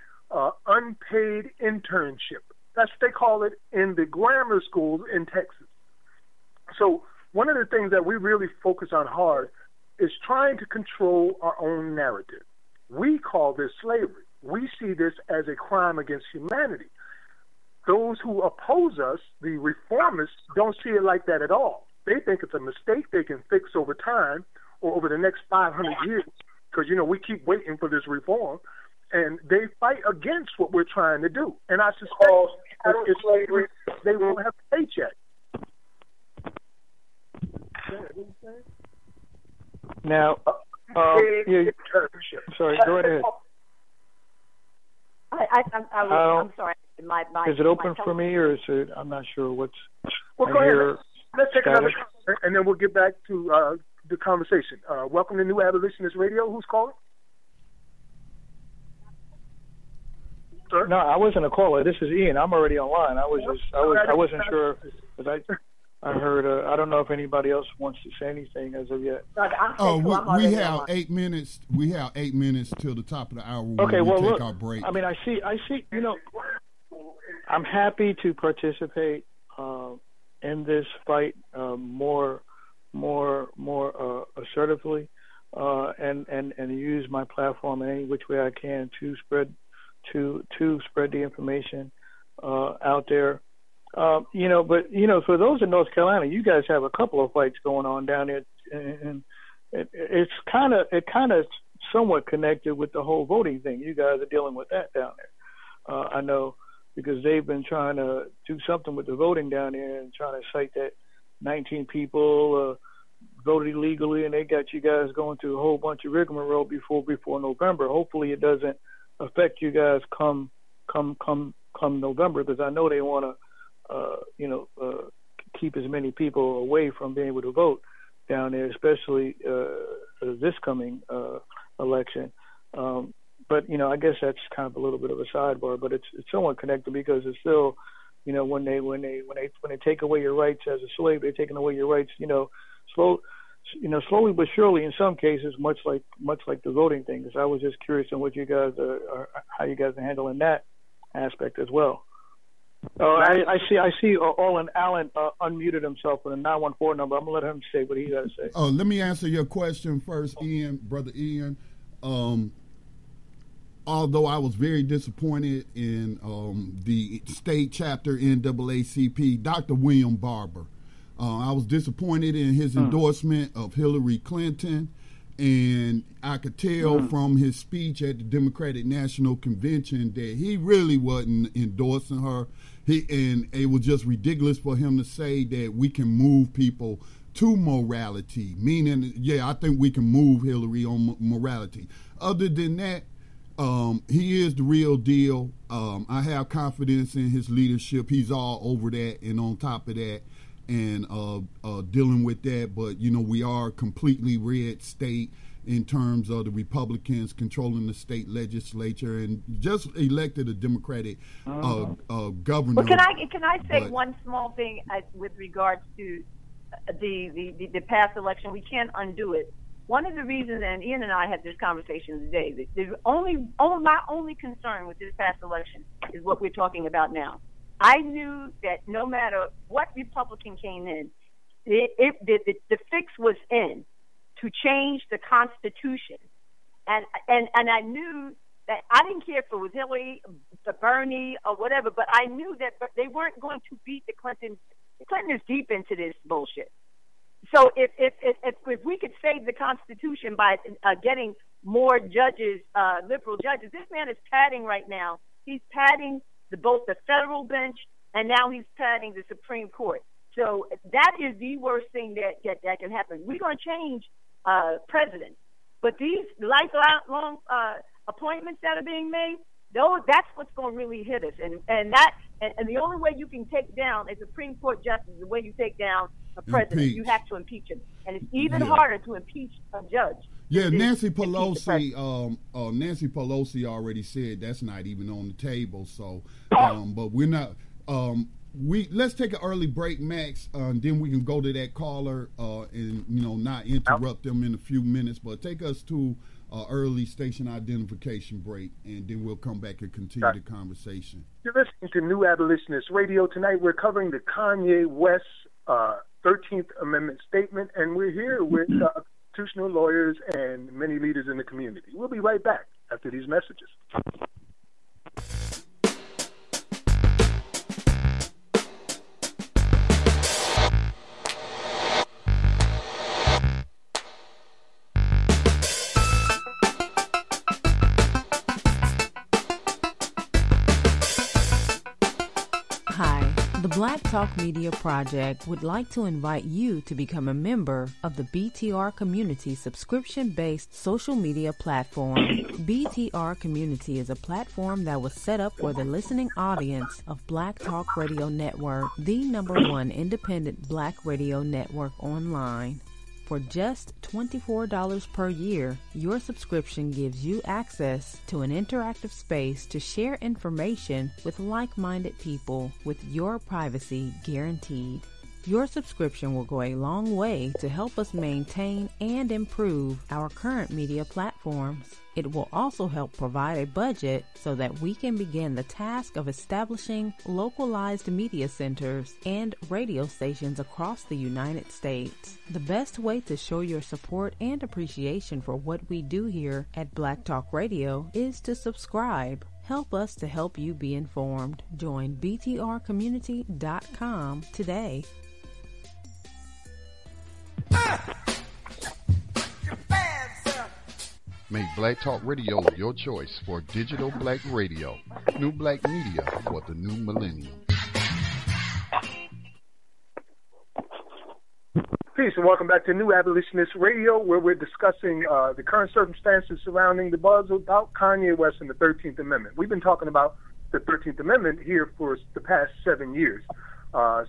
unpaid internship. That's what they call it in the grammar schools in Texas. So one of the things that we really focus on hard is trying to control our own narrative. We call this slavery. We see this as a crime against humanity. Those who oppose us, the reformists, don't see it like that at all. They think it's a mistake they can fix over time or over the next 500 years because, we keep waiting for this reform. And they fight against what we're trying to do. And I suspect it's slavery, they won't have a paycheck. Now, sorry, go right ahead. I'm sorry. Is it open for me, or is it? I'm not sure what's. Well, go ahead. Let's take another, and then we'll get back to the conversation. Welcome to New Abolitionist Radio. Who's calling? Sir? No, I wasn't a caller. This is Ian. I'm already online. I wasn't sure because I heard. I don't know if anybody else wants to say anything as of yet. We have 8 minutes. We have 8 minutes till the top of the hour. Okay, when we take look, our break. I mean, I see. I'm happy to participate in this fight more assertively, and use my platform in any which way I can to spread the information out there. But for those in North Carolina, you guys have a couple of fights going on down there, and it's kind of somewhat connected with the whole voting thing. You guys are dealing with that down there. I know because they've been trying to do something with the voting down there and trying to cite that 19 people voted illegally, and they got you guys going through a whole bunch of rigmarole before November. Hopefully, it doesn't affect you guys come November, because I know they want to. Keep as many people away from being able to vote down there, especially this coming election. But I guess that's kind of a little bit of a sidebar, but it's somewhat connected because it's still, when they take away your rights as a slave, they're taking away your rights, slowly but surely in some cases, much like the voting thing. Because I was just curious on what you guys are how you guys are handling that aspect as well. I see. Olin Allen unmuted himself with a 914 number. I'm gonna let him say what he got to say. Let me answer your question first, brother Ian. Although I was very disappointed in the state chapter NAACP, Dr. William Barber. I was disappointed in his endorsement of Hillary Clinton, and I could tell from his speech at the Democratic National Convention that he really wasn't endorsing her. And it was just ridiculous for him to say that we can move people to morality, meaning, I think we can move Hillary on morality. Other than that, he is the real deal. I have confidence in his leadership. He's all over that and on top of that and dealing with that. But, we are a completely red state in terms of the Republicans controlling the state legislature and just elected a Democratic governor. Well, can I say one small thing with regards to the past election? We can't undo it. One of the reasons, and Ian and I had this conversation today, my only concern with this past election is what we're talking about now. I knew that no matter what Republican came in, the fix was in to change the Constitution And I knew that I didn't care if it was Hillary, Bernie, or whatever, but I knew that they weren't going to beat the Clintons. The Clinton is deep into this bullshit. So if we could save the Constitution by getting more judges, liberal judges, this man is padding right now. He's padding both the federal bench and now he's padding the Supreme Court. So that is the worst thing that can happen. We're going to change presidents, but these lifelong appointments that are being made, that's what's going to really hit us. And the only way you can take down a Supreme Court justice is the way you take down a president. You have to impeach him, and it's even harder to impeach a judge. Yeah, Nancy Pelosi. Nancy Pelosi already said that's not even on the table. So, but we're not. Let's take an early break, Max, and then we can go to that caller and not interrupt them in a few minutes. But take us to early station identification break, and then we'll come back and continue the conversation. You're listening to New Abolitionist Radio. Tonight we're covering the Kanye West 13th Amendment statement, and we're here with constitutional lawyers and many leaders in the community. We'll be right back after these messages. The Black Talk Media Project would like to invite you to become a member of the BTR Community subscription-based social media platform. BTR Community is a platform that was set up for the listening audience of Black Talk Radio Network, the #1 independent black radio network online. For just $24 per year, your subscription gives you access to an interactive space to share information with like-minded people with your privacy guaranteed. Your subscription will go a long way to help us maintain and improve our current media platforms. It will also help provide a budget so that we can begin the task of establishing localized media centers and radio stations across the United States. The best way to show your support and appreciation for what we do here at Black Talk Radio is to subscribe. Help us to help you be informed. Join btrcommunity.com today. Make Black Talk Radio your choice for digital black radio. New black media for the new millennium. Peace and welcome back to New Abolitionist Radio, where we're discussing the current circumstances surrounding the buzz about Kanye West and the 13th Amendment. We've been talking about the 13th Amendment here for the past 7 years.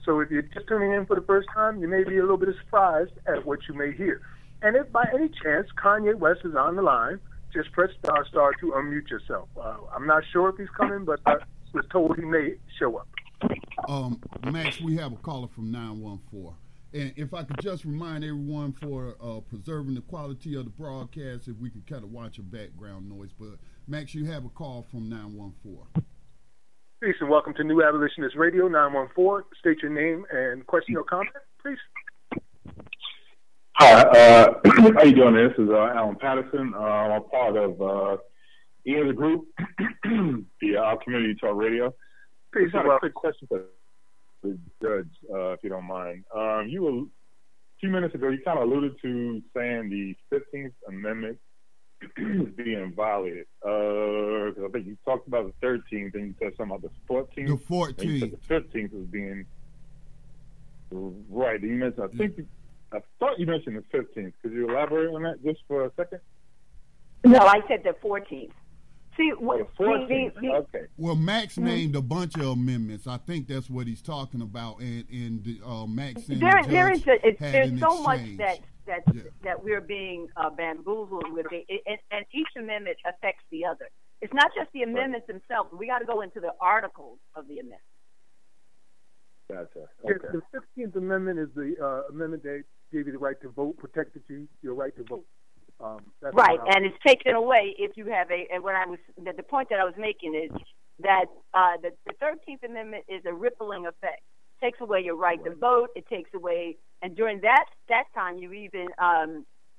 So if you're just tuning in for the first time, you may be a little bit surprised at what you may hear. And if by any chance Kanye West is on the line, just press star to unmute yourself. I'm not sure if he's coming, but I was told he may show up. Max, we have a caller from 914. And if I could just remind everyone for preserving the quality of the broadcast, if we could kind of watch your background noise. But Max, you have a call from 914. Peace and welcome to New Abolitionist Radio, 914. State your name and question or comment, please. Hi, how you doing? This is Alan Patterson. I'm a part of Ian's group, the Community Talk Radio. Peace. I got a quick question for the judge, if you don't mind. You were, a few minutes ago, you kind of alluded to saying the 15th Amendment is being violated. Because I think you talked about the 13th, and you said something about the 14th. The 14th. And you said the 15th was being right. You mentioned, I thought you mentioned the 15th. Could you elaborate on that just for a second? No, I said the 14th. See, the 14th. Okay. Well, Max named a bunch of amendments. I think that's what he's talking about. And Max and there's so much that we're being bamboozled with, and each amendment affects the other. It's not just the amendments themselves. We got to go into the articles of the amendment. Gotcha. Okay. The 15th Amendment is the amendment that gave you the right to vote, protected your right to vote. That's right, and it's taken away if you have the point that I was making is that the 13th Amendment is a rippling effect. It takes away your right to vote. It takes away, and during that time, you even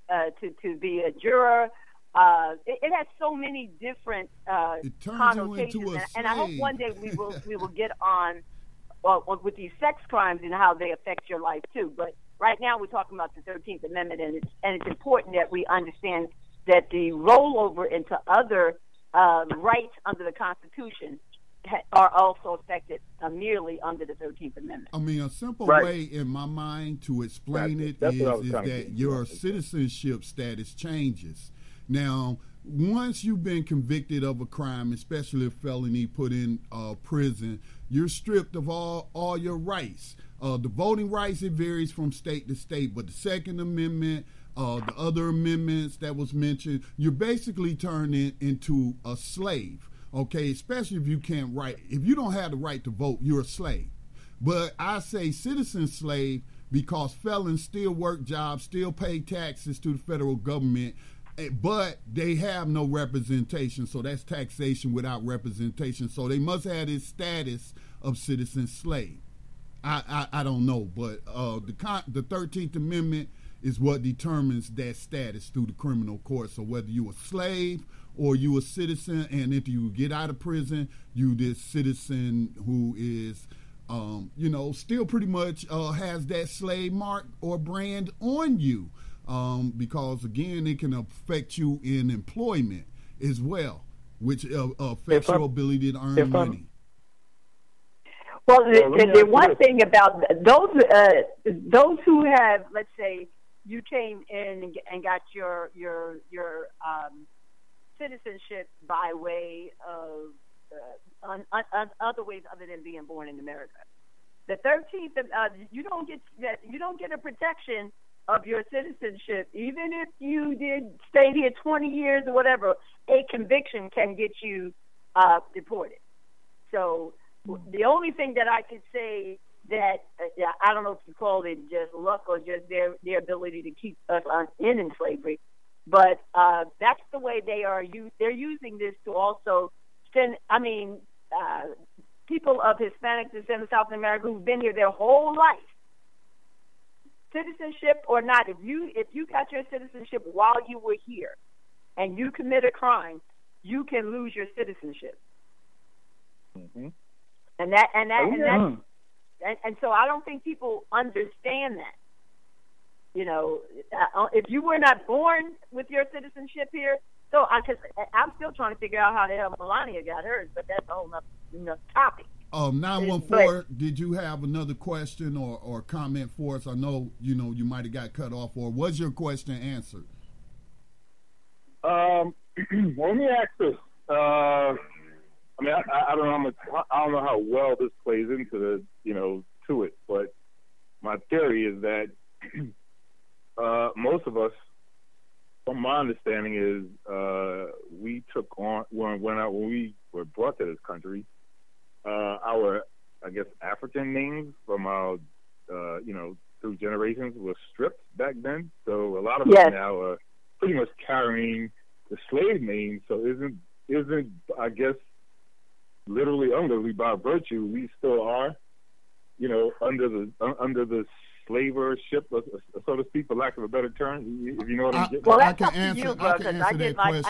to be a juror it has so many different connotations, and I hope one day we will get on with these sex crimes and how they affect your life too. But right now we're talking about the 13th Amendment, and it's important that we understand that the rollover into other rights under the Constitution are also affected merely under the 13th Amendment. I mean, a simple way in my mind to explain it is that your citizenship status changes. Now, once you've been convicted of a crime, especially a felony, put in prison, you're stripped of all your rights. The voting rights, it varies from state to state, but the Second Amendment, the other amendments that was mentioned, you're basically turned into a slave. Okay, especially if you can't write. If you don't have the right to vote, you're a slave. But I say citizen slave because felons still work jobs, still pay taxes to the federal government, but they have no representation. So that's taxation without representation. So they must have this status of citizen slave. I don't know, but the 13th Amendment is what determines that status through the criminal court. So whether you're a slave or you a citizen, and if you get out of prison, you this citizen who is, still pretty much has that slave mark or brand on you, because again, it can affect you in employment as well, which affects your ability to earn money. Well, the one thing about those who have, let's say, you came in and got your citizenship by way of other ways other than being born in America. The 13th, you don't get a protection of your citizenship, even if you did stay here 20 years or whatever. A conviction can get you deported. So the only thing that I could say that I don't know if you call it just luck or just their ability to keep us in slavery, but that's the way they're using this to also send. I mean, people of Hispanic descent in South America who've been here their whole life, citizenship or not. If you got your citizenship while you were here, and you commit a crime, you can lose your citizenship. Mm-hmm. And so I don't think people understand that. If you were not born with your citizenship here, so I'm still trying to figure out how the hell Melania got hers, but that's a whole nother topic. 914, did you have another question or comment for us? I know, you might have got cut off, or was your question answered? Well, let me ask this. I mean, I don't know I don't know how well this plays into to it, but my theory is that most of us, from my understanding, is we took on when we were brought to this country, our African names from our through generations were stripped back then. So a lot of us now are pretty much carrying the slave name. So isn't I guess literally by virtue we still are under the slavership, so to speak, for lack of a better term, if you know what I'm getting. Well, that's up to you, because I did my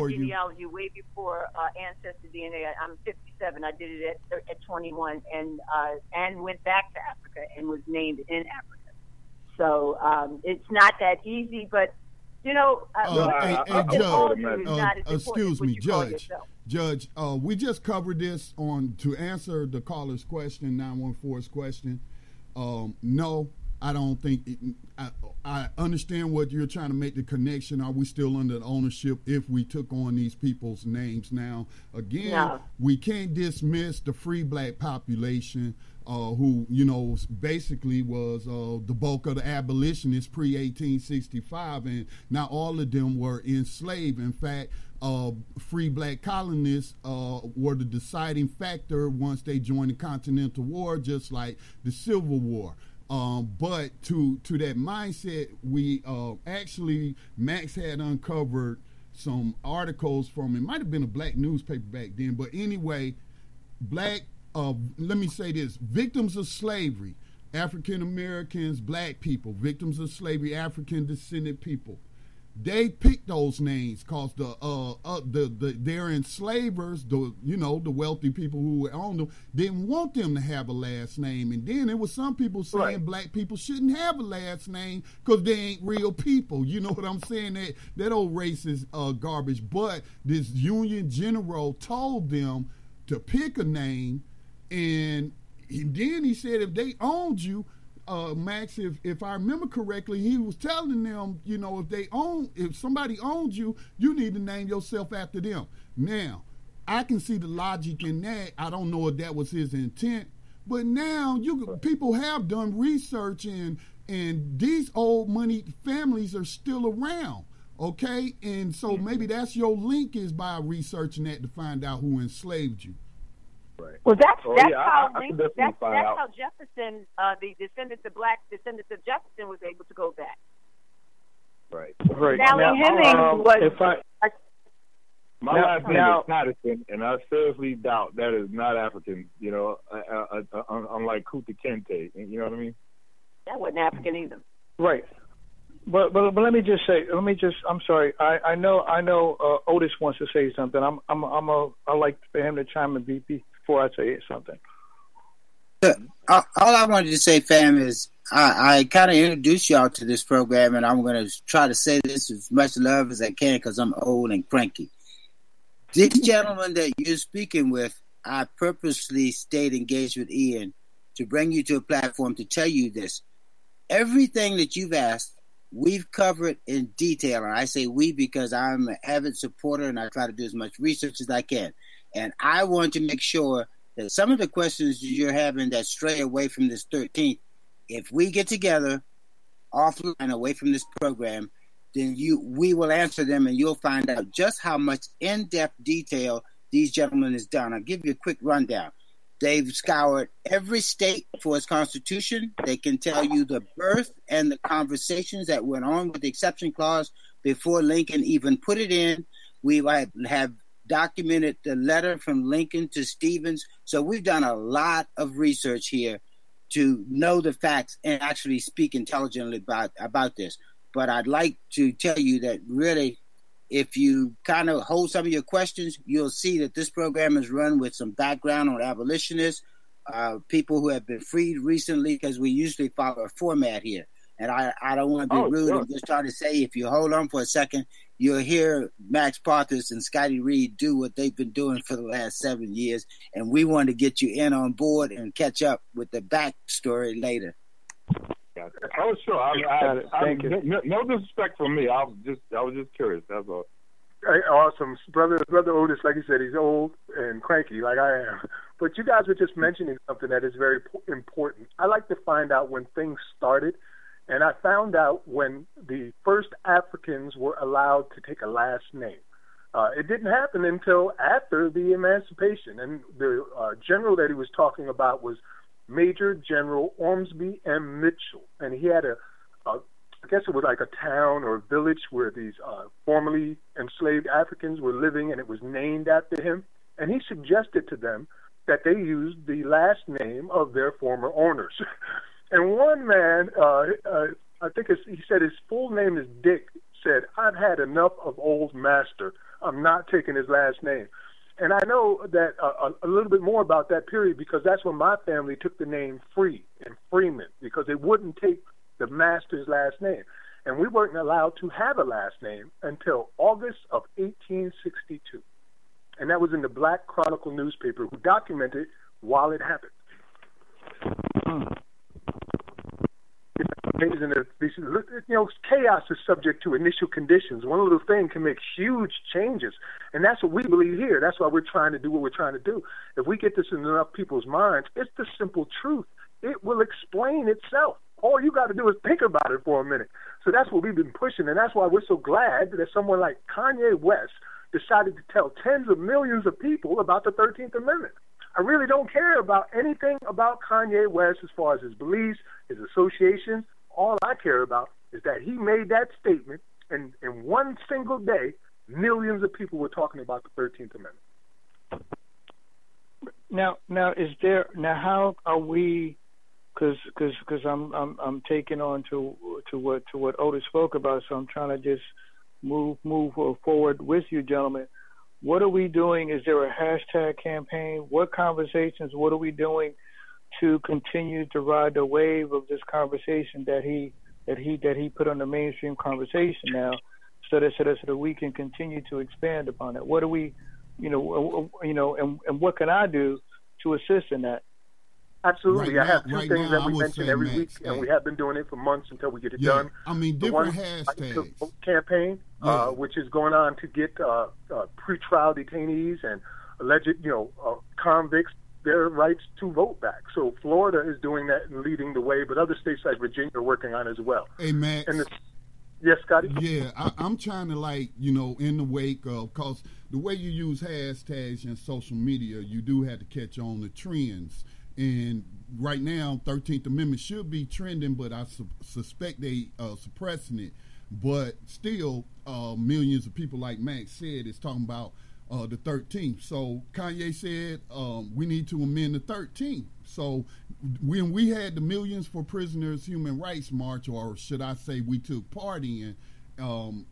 genealogy way before Ancestry DNA. I'm 57. I did it at 21, and went back to Africa and was named in Africa. So it's not that easy, but excuse me, Judge. We just covered this to answer the caller's question, 914's question. No, I don't think I understand what you're trying to make the connection. Are we still under the ownership if we took on these people's names now? Again, we can't dismiss the free black population, who, basically was the bulk of the abolitionists pre-1865, and not all of them were enslaved. In fact, free black colonists were the deciding factor once they joined the Continental War, just like the Civil War. But to that mindset, we actually, Max had uncovered some articles from, it might have been a black newspaper back then, but anyway, let me say this, victims of slavery, African Americans, black people, victims of slavery, African descended people, they picked those names because their enslavers, the wealthy people who owned them, didn't want them to have a last name. And then there was some people saying black people shouldn't have a last name because they ain't real people. You know what I'm saying? That old racist garbage. But this Union General told them to pick a name, and then he said if they owned you, Max, if I remember correctly, he was telling them, if somebody owns you, you need to name yourself after them. Now, I can see the logic in that. I don't know if that was his intent, but now people have done research, and these old money families are still around. Okay, and so maybe that's your link, is by researching that to find out who enslaved you. Right. Well, that's how Jefferson, the black descendants of Jefferson, was able to go back. Right. Sally Hemings was. My last name is Patterson, and I seriously doubt that is not African. Unlike Kunta Kinte. You know what I mean? That wasn't African either. Right. But let me just say, I'm sorry. I know Otis wants to say something. I like for him to chime in before I say something. All I wanted to say, fam, is I kind of introduced y'all to this program, and I'm going to try to say this as much love as I can because I'm old and cranky. This gentleman that you're speaking with, I purposely stayed engaged with Ian to bring you to a platform to tell you this. Everything that you've asked, we've covered in detail. And I say we because I'm an avid supporter and I try to do as much research as I can. And I want to make sure that some of the questions you're having that stray away from this 13th, if we get together offline away from this program, then we will answer them and you'll find out just how much in-depth detail these gentlemen has done. I'll give you a quick rundown. They've scoured every state for its constitution. They can tell you the birth and the conversations that went on with the exception clause before Lincoln even put it in. We have documented the letter from Lincoln to Stevens. So we've done a lot of research here to know the facts and actually speak intelligently about this. But I'd like to tell you that really, if you kind of hold some of your questions, you'll see that this program is run with some background on abolitionists, people who have been freed recently, because we usually follow a format here. And I don't want to be rude. I'm just trying to say, if you hold on for a second, you'll hear Max Parthas and Scotty Reed do what they've been doing for the last 7 years. And we want to get you in on board and catch up with the backstory later. Oh, sure. Thank you. No disrespect from me. I was just curious. That's all. Hey, awesome, brother Otis. Like you said, he's old and cranky, like I am. But you guys were just mentioning something that is very important. I like to find out when things started, and I found out when the first Africans were allowed to take a last name. It didn't happen until after the emancipation, and the general that he was talking about was Major General Ormsby M. Mitchell, and he had I guess it was like a town or a village where these formerly enslaved Africans were living, and it was named after him. And he suggested to them that they use the last name of their former owners. And one man, I think he said his full name is Dick, said, "I've had enough of old master. I'm not taking his last name." And I know that a little bit more about that period because that's when my family took the name Free and Freeman, because they wouldn't take the master's last name. And we weren't allowed to have a last name until August of 1862. And that was in the Black Chronicle newspaper, who documented while it happened. Chaos is subject to initial conditions. One little thing can make huge changes, and that's what we believe here. That's why we're trying to do what we're trying to do. If we get this in enough people's minds, it's the simple truth. It will explain itself. All you got to do is think about it for a minute. So that's what we've been pushing, and that's why we're so glad that someone like Kanye West decided to tell tens of millions of people about the 13th Amendment. I really don't care about anything about Kanye West as far as his beliefs, his associations. All I care about is that he made that statement, and in one single day, millions of people were talking about the 13th Amendment. Now, how are we? Because I'm taking on to what Otis spoke about, so I'm trying to just move forward with you, gentlemen. What are we doing? Is there a hashtag campaign? What conversations? What are we doing to continue to ride the wave of this conversation that he put on the mainstream conversation now, so that we can continue to expand upon it? What do we, and what can I do to assist in that? Absolutely. Right I have now- two things that we would mention say, every Max, week, and we have been doing it for months until we get it Yeah, done. I mean, The different one hashtags. campaign, Yeah. which is going on to get pretrial detainees and alleged, convicts their rights to vote back. So Florida is doing that and leading the way, but other states like Virginia are working on it as well. Hey, Max. And yes, Scotty? Yeah, I'm trying to, in the wake of, because the way you use hashtags in social media, you do have to catch on the trends. And right now, 13th Amendment should be trending, but I suspect they suppressing it. But still, millions of people, like Max said, is talking about the 13th. So Kanye said we need to amend the 13th. So when we had the Millions for Prisoners Human Rights March, or should I say we took part in one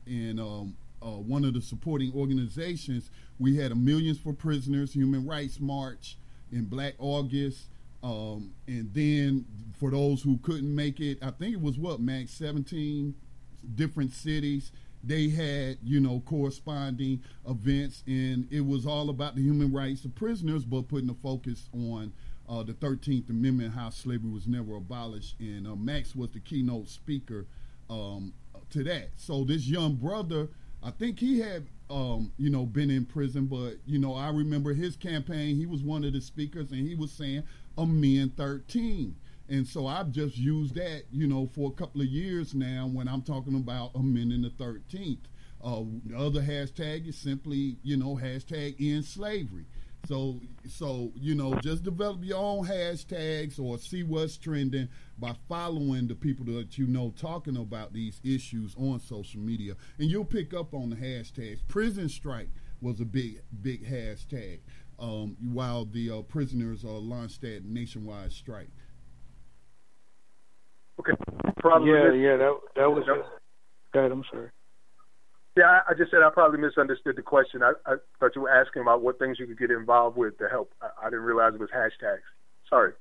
of the supporting organizations, we had a Millions for Prisoners Human Rights March in Black August. And then for those who couldn't make it, I think it was Max, 17 different cities. They had, corresponding events, and it was all about the human rights of prisoners, but putting the focus on the 13th Amendment, how slavery was never abolished. And Max was the keynote speaker to that. So this young brother, I think he had, been in prison, but, I remember his campaign. He was one of the speakers, and he was saying, amend 13. And so I've just used that, for a couple of years now when I'm talking about amending the 13th. The other hashtag is simply, hashtag end slavery. So, just develop your own hashtags or see what's trending by following the people that talking about these issues on social media. And you'll pick up on the hashtags. Prison strike was a big hashtag while the prisoners launched that nationwide strike. Okay. That was it. Go ahead, I'm sorry. Yeah, I just said I probably misunderstood the question. I thought you were asking about what things you could get involved with to help. I didn't realize it was hashtags. Sorry.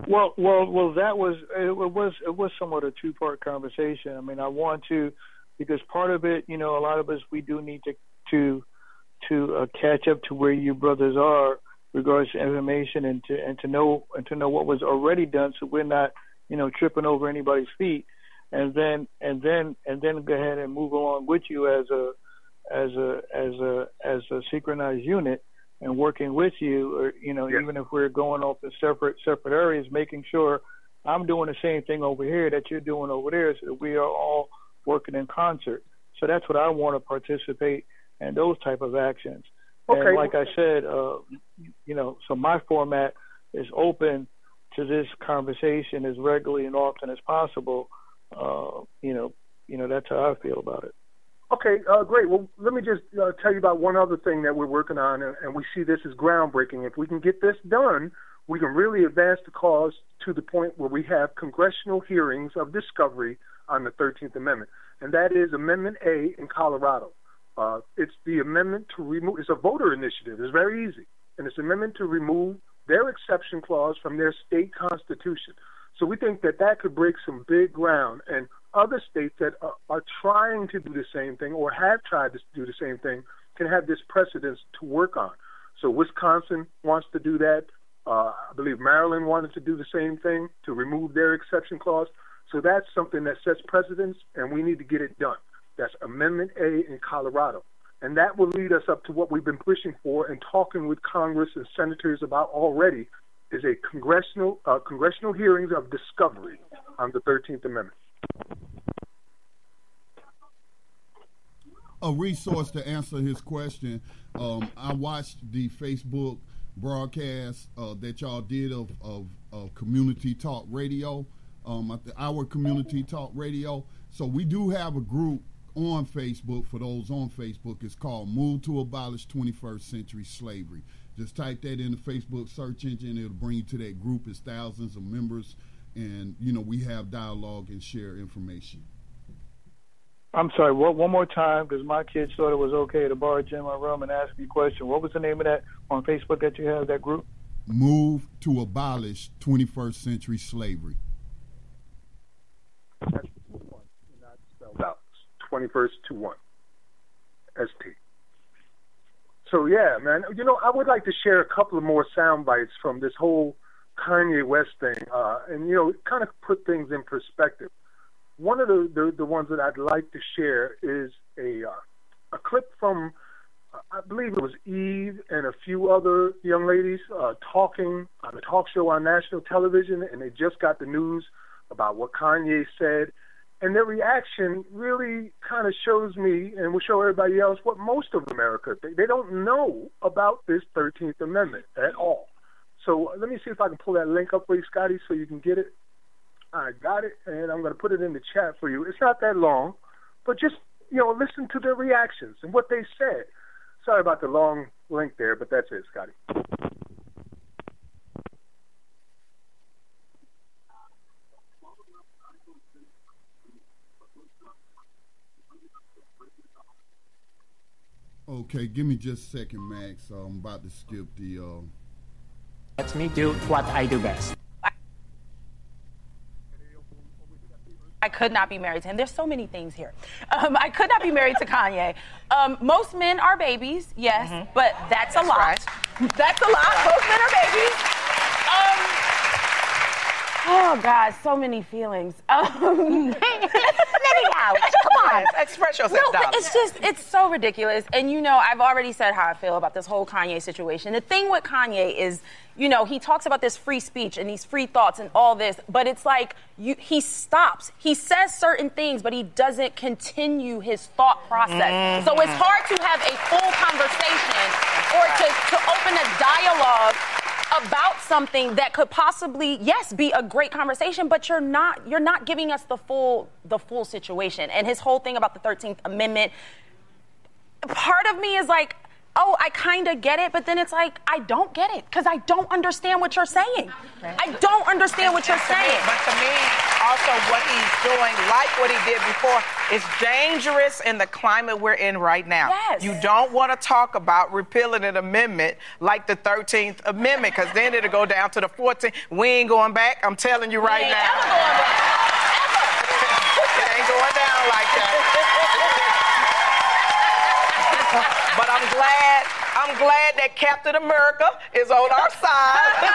Well, that was it was somewhat a two-part conversation. I mean, I want to, because part of it, a lot of us, we do need to catch up to where you brothers are regards to information and to know what was already done, so we're not tripping over anybody's feet, and then go ahead and move along with you as a synchronized unit and working with you, or even if we're going off in separate areas, making sure I'm doing the same thing over here that you're doing over there, so that we are all working in concert. So that's what I want to participate in, those type of actions. Okay. And like I said, so my format is open to this conversation as regularly and often as possible. That's how I feel about it. Okay, great. Well, let me just tell you about one other thing that we're working on, and we see this as groundbreaking. If we can get this done, we can really advance the cause to the point where we have congressional hearings of discovery on the 13th Amendment, and that is Amendment A in Colorado. It's the amendment to remove, it's a voter initiative, it's very easy, and it's an amendment to remove their exception clause from their state constitution. So we think that could break some big ground, and other states that are trying to do the same thing or have tried to do the same thing can have this precedence to work on. So Wisconsin wants to do that. I believe Maryland wanted to do the same thing, to remove their exception clause. So that's something that sets precedence, and we need to get it done. That's Amendment A in Colorado. And that will lead us up to what we've been pushing for and talking with Congress and senators about already, is a congressional hearings of discovery on the 13th Amendment. A resource to answer his question, I watched the Facebook broadcast that y'all did of Community Talk Radio, our Community Talk Radio. So we do have a group on Facebook. For those on Facebook, it's called Move to Abolish 21st Century Slavery. Just type that in the Facebook search engine. It'll bring you to that group. It's thousands of members, and we have dialogue and share information. I'm sorry, one more time, because my kids thought it was okay to barge in my room and ask me a question. What was the name of that on Facebook that you have, that group? Move to Abolish 21st Century Slavery. That's one, not spelled out. 21st to 1. ST. So, yeah, man. You know, I would like to share a couple of more sound bites from this whole Kanye West thing, and, you know, kind of put things in perspective. One of the ones that I'd like to share is a clip from, I believe it was Eve and a few other young ladies talking on a talk show on national television, and they just got the news about what Kanye said. And their reaction really kind of shows me, and will show everybody else, what most of America, they don't know about this 13th Amendment at all. So let me see if I can pull that link up for you, Scotty, so you can get it. I got it, and I'm going to put it in the chat for you. It's not that long, but just, you know, listen to their reactions and what they said. Sorry about the long link there, but that's it, Scotty. Okay, give me just a second, Max. I'm about to skip the... Let me do what I do best. I could not be married to him. There's so many things here. I could not be married to Kanye. Most men are babies, yes, but that's a lot. Right. That's a lot. Most men are babies. Oh, God, so many feelings. Let it out. Come on. Express yourself, darling. It's so ridiculous. And, you know, I've already said how I feel about this whole Kanye situation. The thing with Kanye is, you know, he talks about this free speech and these free thoughts and all this, but it's like he stops. He says certain things, but he doesn't continue his thought process. So it's hard to have a full conversation or to open a dialogue about something that could possibly, yes, be a great conversation, but you're not giving us the full situation. And his whole thing about the 13th Amendment, part of me is like, oh, I kind of get it, but then it's like, I don't get it, because I don't understand what you're saying. Right. I don't understand what you're saying. But to me, also what he's doing, like what he did before, is dangerous in the climate we're in right now. Yes. You don't want to talk about repealing an amendment like the 13th Amendment, because then it'll go down to the 14th. We ain't going back, I'm telling you right now. Ever going back. It ain't going down like that. But I'm glad that Captain America is on our side. I'm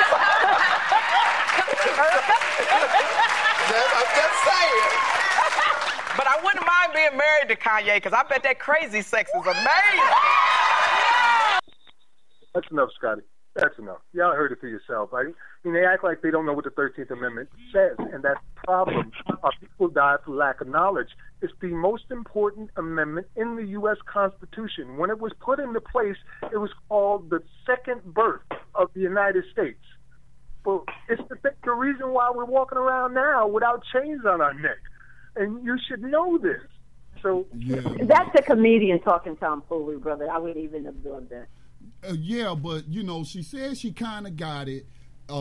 just saying. But I wouldn't mind being married to Kanye, because I bet that crazy sex is amazing. That's enough, Scotty. That's enough. Y'all heard it for yourself. I mean, they act like they don't know what the 13th Amendment says, and that's the problem. People die for lack of knowledge. It's the most important amendment in the U.S. Constitution. When it was put into place, it was called the second birth of the United States. But it's the reason why we're walking around now without chains on our neck. And you should know this. So that's a comedian talking tomfoolery, brother. I wouldn't even absorb that. Yeah, but, you know, she said she kind of got it. I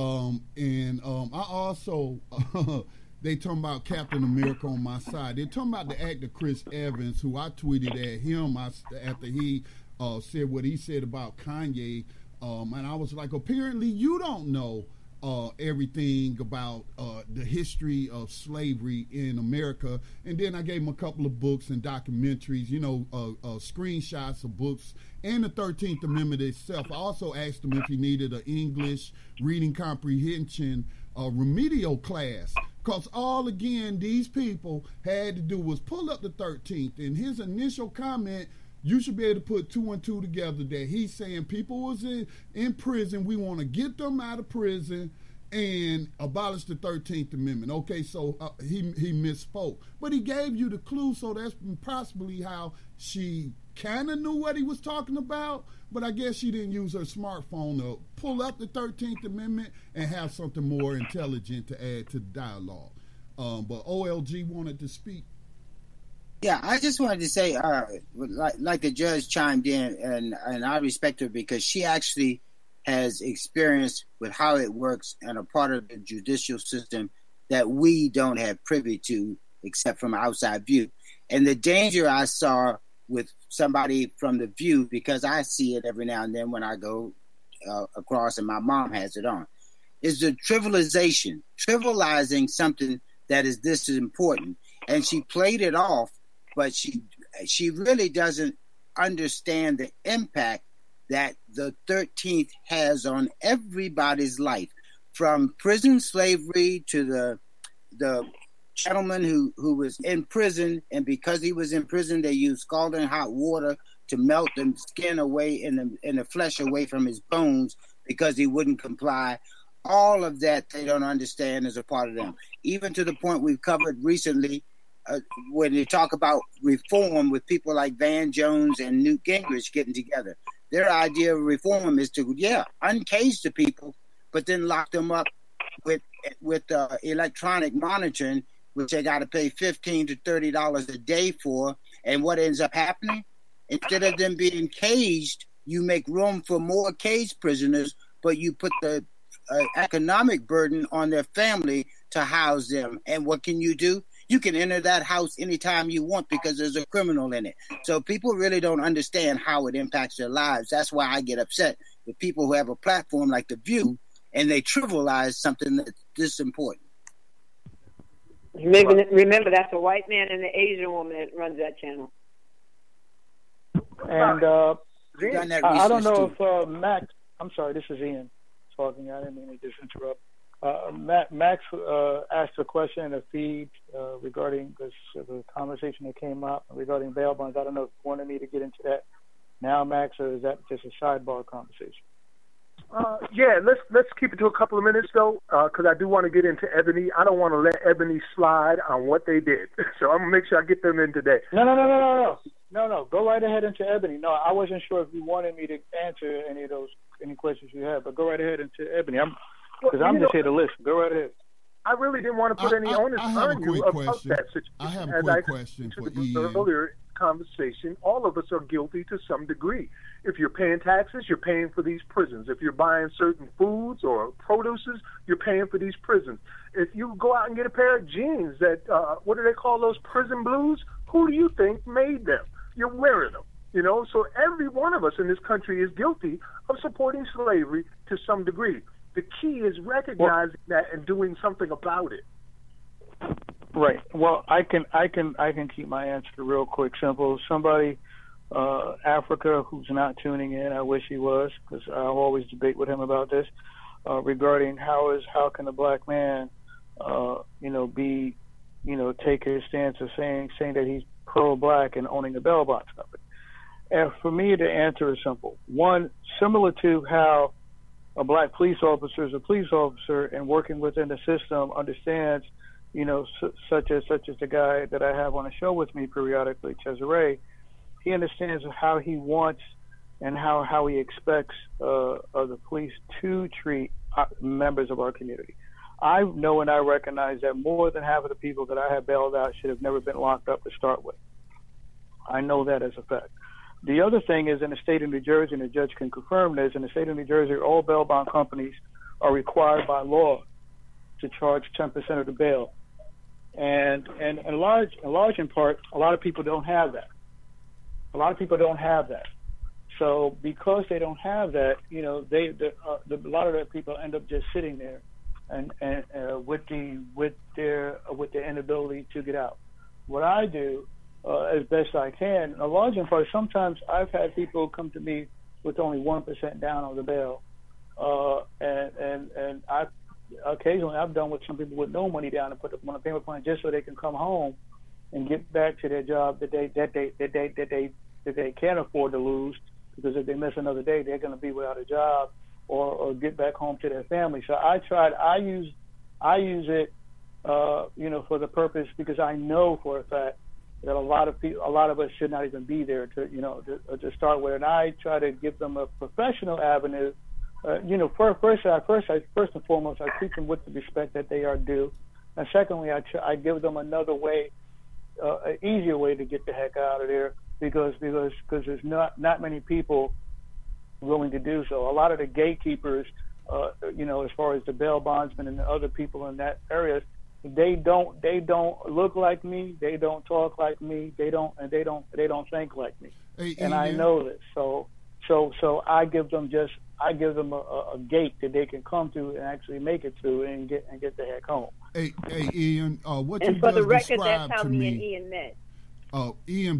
also, they talking about Captain America on my side. They're talking about the actor Chris Evans, who I tweeted at him after he said what he said about Kanye. And I was like, apparently you don't know everything about the history of slavery in America. And then I gave him a couple of books and documentaries, you know, screenshots of books and the 13th Amendment itself. I also asked him if he needed an English reading comprehension remedial class, because all, again, these people had to do was pull up the 13th. And his initial comment, you should be able to put 2 and 2 together, that he's saying people was in prison, we want to get them out of prison and abolish the 13th Amendment. Okay, so he misspoke. But he gave you the clue, so that's possibly how she kind of knew what he was talking about, but I guess she didn't use her smartphone to pull up the 13th Amendment and have something more intelligent to add to the dialogue. But OLG wanted to speak. Yeah, I just wanted to say, like the judge chimed in, and I respect her because she actually has experience with how it works and a part of the judicial system that we don't have privy to except from outside view. And the danger I saw with somebody from The View, because I see it every now and then when I go across and my mom has it on, is the trivializing something that is this important. And she played it off, but she really doesn't understand the impact that the 13th has on everybody's life, from prison slavery to the gentleman who was in prison, and because he was in prison, they used scalding hot water to melt the skin away and the flesh away from his bones because he wouldn't comply. All of that they don't understand as a part of them. Even to the point we've covered recently, when they talk about reform with people like Van Jones and Newt Gingrich getting together. Their idea of reform is to, uncage the people, but then lock them up with electronic monitoring, which they got to pay $15 to $30 a day for. And what ends up happening? Instead of them being caged, you make room for more caged prisoners, but you put the economic burden on their family to house them. And what can you do? You can enter that house anytime you want because there's a criminal in it. So people really don't understand how it impacts their lives. That's why I get upset with people who have a platform like The View and they trivialize something that's this important. Remember, that's a white man and an Asian woman that runs that channel. And I don't know if Max, I'm sorry, this is Ian talking. I didn't mean to just interrupt. Max asked a question in the feed regarding the conversation that came up regarding bail bonds. I don't know if you wanted me to get into that now, Max, or is that just a sidebar conversation? Yeah, let's keep it to a couple of minutes though, because I do want to get into Ebony. I don't want to let Ebony slide on what they did, so I'm gonna make sure I get them in today. No. Go right ahead into Ebony. No, I wasn't sure if you wanted me to answer any questions you had, but go right ahead into Ebony. Because I'm just here to listen. Go right ahead. I really didn't want to put any onus on you about that situation. I have a quick question for Ian. Earlier conversation, all of us are guilty to some degree. If you're paying taxes, you're paying for these prisons. If you're buying certain foods or produces, you're paying for these prisons. If you go out and get a pair of jeans that, what do they call those, prison blues? Who do you think made them? You're wearing them. So every one of us in this country is guilty of supporting slavery to some degree. The key is recognizing that and doing something about it. Right. Well, I can keep my answer real quick, simple. Somebody, Africa, who's not tuning in, I wish he was, because I always debate with him about this, regarding how can a black man, take his stance of saying that he's pro-black and owning a bail bonds company. And for me, the answer is simple. One, similar to how a black police officer is a police officer and working within the system understands, such as the guy that I have on the show with me periodically, Cesare, he understands how he wants and how he expects the police to treat members of our community. I know and I recognize that more than half of the people that I have bailed out should have never been locked up to start with. I know that as a fact. The other thing is, in the state of New Jersey, and the judge can confirm this, in the state of New Jersey, all bail bond companies are required by law to charge 10% of the bail. And in large in part, a lot of people don't have that. A lot of So because they don't have that, a lot of the people end up just sitting there and with their inability to get out. What I do, as best I can, a large in part, sometimes I've had people come to me with only 1% down on the bail, and I've done with some people with no money down and put them on a payment plan just so they can come home and get back to their job that they can't afford to lose, because if they miss another day, they're going to be without a job or get back home to their family. So I use it, for the purpose, because I know for a fact that a lot of us should not even be there to start with, and I try to give them a professional avenue. First and foremost, I treat them with the respect that they are due, and secondly, I give them another way, an easier way to get the heck out of there, because there's not many people willing to do so. A lot of the gatekeepers, as far as the bail bondsmen and the other people in that area, they don't look like me, they don't talk like me, they don't think like me, and I know this. So I give them a gate that they can come to and actually make it through and get the heck home. Hey, Ian, what and you for just the record, described that's how to me me. and Ian met.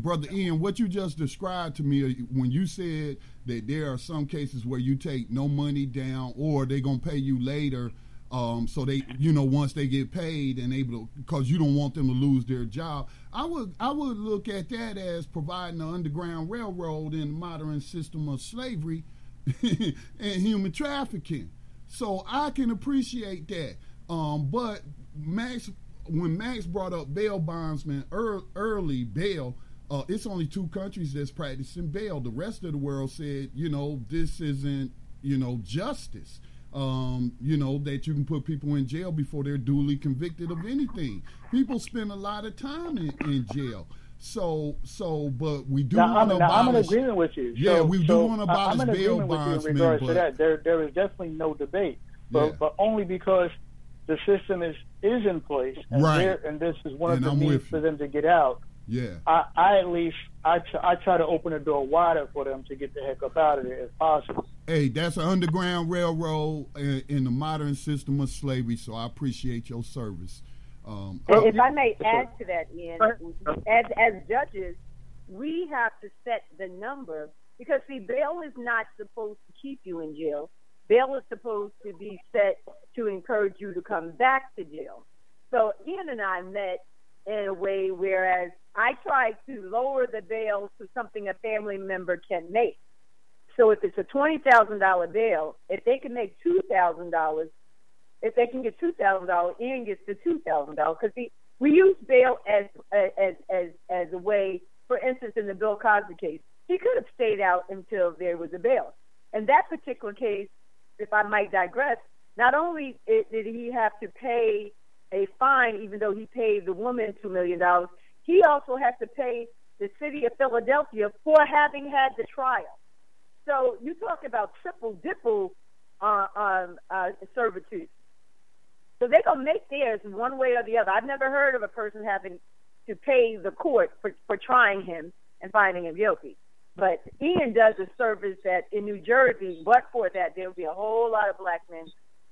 Brother Ian, what you just described to me when you said that there are some cases where you take no money down or they're going to pay you later, so they, once they get paid and able to, because you don't want them to lose their job. I would look at that as providing an underground railroad in the modern system of slavery and human trafficking. So I can appreciate that. But when Max brought up bail bondsmen, early bail, it's only 2 countries that's practicing bail. The rest of the world said, this isn't, justice. That you can put people in jail before they're duly convicted of anything. People spend a lot of time in jail. But we do want to abolish. I'm in agreement with you. Yeah, we do want to abolish I'm in bail agreement with you in bondsmen. regards to that. There is definitely no debate, but only because the system is in place, and right. And this is one of the means for them to get out. Yeah, I at least try to open the door wider for them to get the heck up out of there if possible. Hey, that's an underground railroad in the modern system of slavery. So I appreciate your service. If I may add to that, Ian, as judges, we have to set the number because see, bail is not supposed to keep you in jail. Bail is supposed to be set to encourage you to come back to jail. So Ian and I met in a way whereas I tried to lower the bail to something a family member can make. So if it's a $20,000 bail, if they can make $2,000, if they can get $2,000, Ian gets the $2,000 because we use bail as a way. For instance, in the Bill Cosby case, he could have stayed out until there was a bail. In that particular case, if I might digress, not only did he have to pay a fine, even though he paid the woman $2 million, he also had to pay the city of Philadelphia for having had the trial. So you talk about triple-dipple servitude. So they're going to make theirs one way or the other. I've never heard of a person having to pay the court for trying him and finding him guilty. But Ian does a service that in New Jersey, but for that, there would be a whole lot of black men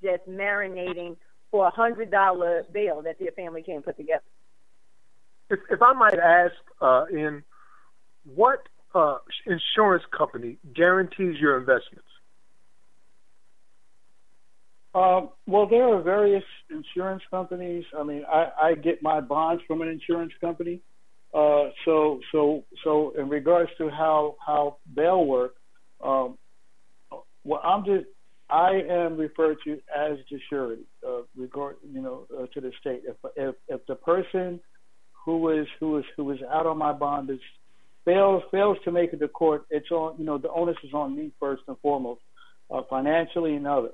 just marinating for $100 bail that their family can't put together. If I might ask, Ian, what insurance company guarantees your investments? Well, there are various insurance companies. I mean, I get my bonds from an insurance company. So in regards to how bail work, I am referred to as the surety, to the state. If the person who is out on my bond fails to make it to court, it's on, the onus is on me first and foremost, financially and other.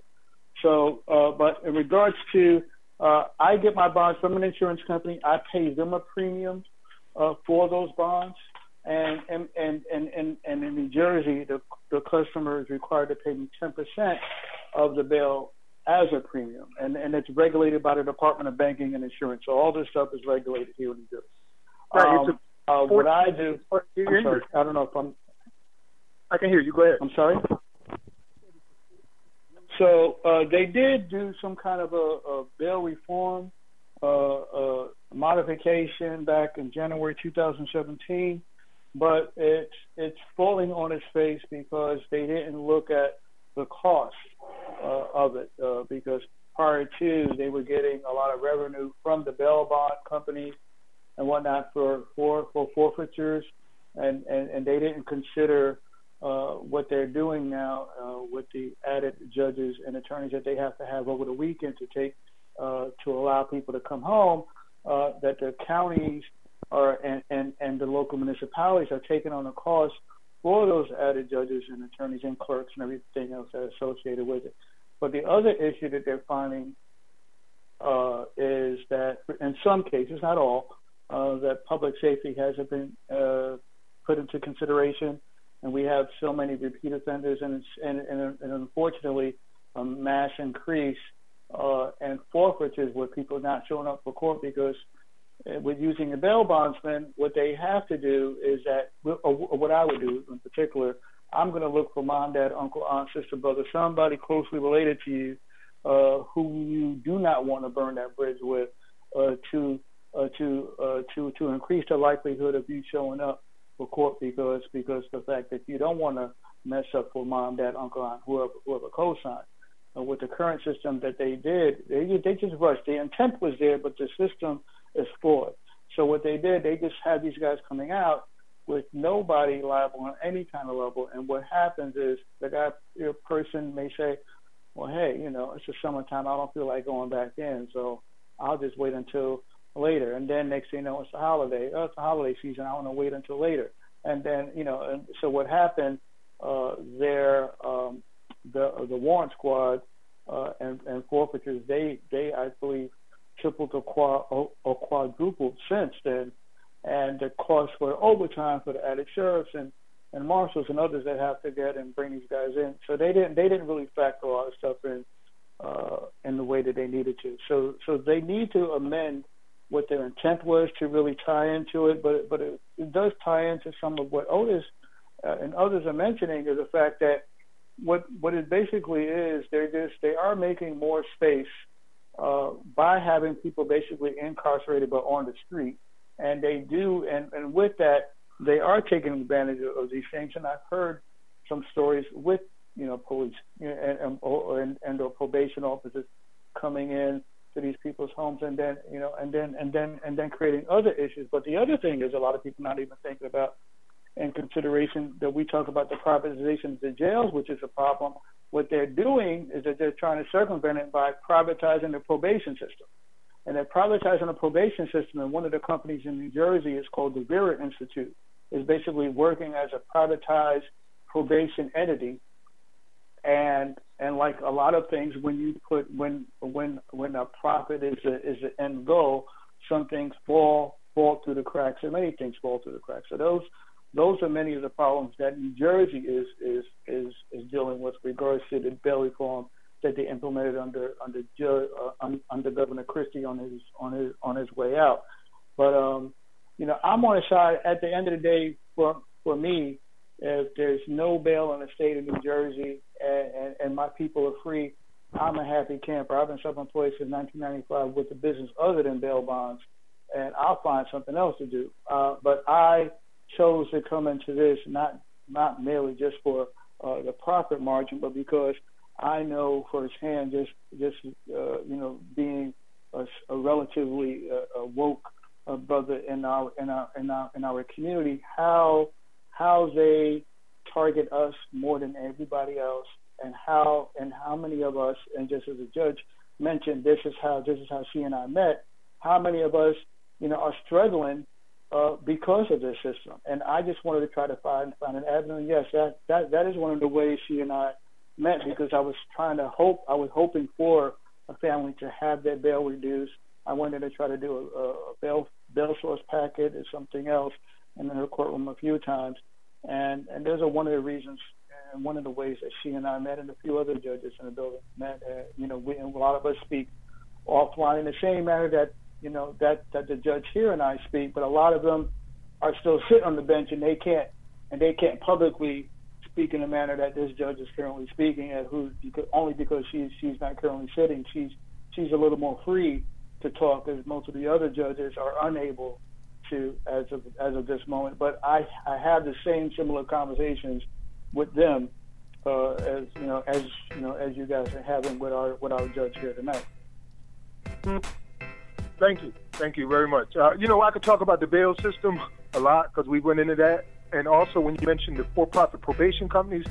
So, but in regards to, I get my bonds from an insurance company. I pay them a premium for those bonds, and in New Jersey, the customer is required to pay me 10% of the bail as a premium, and it's regulated by the Department of Banking and Insurance. So all this stuff is regulated here in New Jersey. What I do, I'm sorry, I don't know if I can hear you. Go ahead. I'm sorry. So they did do some kind of a bail reform modification back in January 2017, but it's falling on its face because they didn't look at the cost of it, because prior to, they were getting a lot of revenue from the bail bond companies and whatnot for forfeitures, and they didn't consider what they're doing now with the added judges and attorneys that they have to have over the weekend to take to allow people to come home, that the counties and the local municipalities are taking on the cost for those added judges and attorneys and clerks and everything else that's associated with it. But the other issue that they're finding is that in some cases, not all, that public safety hasn't been put into consideration, and we have so many repeat offenders, and unfortunately a mass increase and forfeitures with people not showing up for court because with using a bail bondsman, what they have to do is that, or what I would do in particular, I'm going to look for mom, dad, uncle, aunt, sister, brother, somebody closely related to you who you do not want to burn that bridge with to increase the likelihood of you showing up for court because the fact that you don't want to mess up for mom, dad, uncle, aunt, whoever co-signed. With the current system that they did, they just rushed. The intent was there, but the system is flawed. So what they did, they just had these guys coming out with nobody liable on any kind of level. And what happens is the person may say, well, hey, it's the summertime. I don't feel like going back in, so I'll just wait until later. And then next thing you know, it's a holiday. Oh, it's a holiday season. I want to wait until later. And then, and so what happened the warrant squad and forfeitures, they I believe tripled or quadrupled since then, and the cost for overtime for the added sheriffs and marshals and others that have to get and bring these guys in. So they didn't really factor a lot of stuff in the way that they needed to. So they need to amend what their intent was to really tie into it, but it does tie into some of what Otis and others are mentioning is the fact that what it basically is, they are making more space by having people basically incarcerated but on the street, and they do, and with that they are taking advantage of these things. And I've heard some stories with police and probation officers coming in to these people's homes and then and then creating other issues. But the other thing is a lot of people not even thinking about in consideration that we talk about the privatization of the jails, which is a problem. What they're doing is that they're trying to circumvent it by privatizing the probation system. And they're privatizing the probation system, and one of the companies in New Jersey is called the Vera Institute, is basically working as a privatized probation entity. And like a lot of things, when you put when a profit is the end goal, some things fall through the cracks, and many things fall through the cracks. So those are many of the problems that New Jersey is dealing with regards to the bail reform that they implemented under Governor Christie on his way out. But I'm on the side at the end of the day for me. If there's no bail in the state of New Jersey and my people are free, I'm a happy camper. I've been self-employed since 1995 with the business other than bail bonds, and I'll find something else to do. But I chose to come into this not merely just for the profit margin, but because I know firsthand, just being a relatively woke brother in our community, how they target us more than everybody else, and how many of us, and just as a judge mentioned, this is how she and I met. How many of us, are struggling because of this system? And I just wanted to try to find an avenue. And yes, that is one of the ways she and I met, because I was hoping for a family to have their bail reduced. I wanted to try to do a bail source packet or something else, and in her courtroom a few times. And those are one of the reasons and one of the ways that she and I met, and a few other judges in the building met. And a lot of us speak offline in the same manner that that the judge here and I speak, but a lot of them are still sitting on the bench, and they can't publicly speak in the manner that this judge is currently speaking at, only because she's not currently sitting. She's a little more free to talk, as most of the other judges are unable to as of this moment. But I have the same similar conversations with them as you guys are having with our judge here tonight. Thank you very much. I could talk about the bail system a lot because we went into that, and also when you mentioned the for-profit probation companies,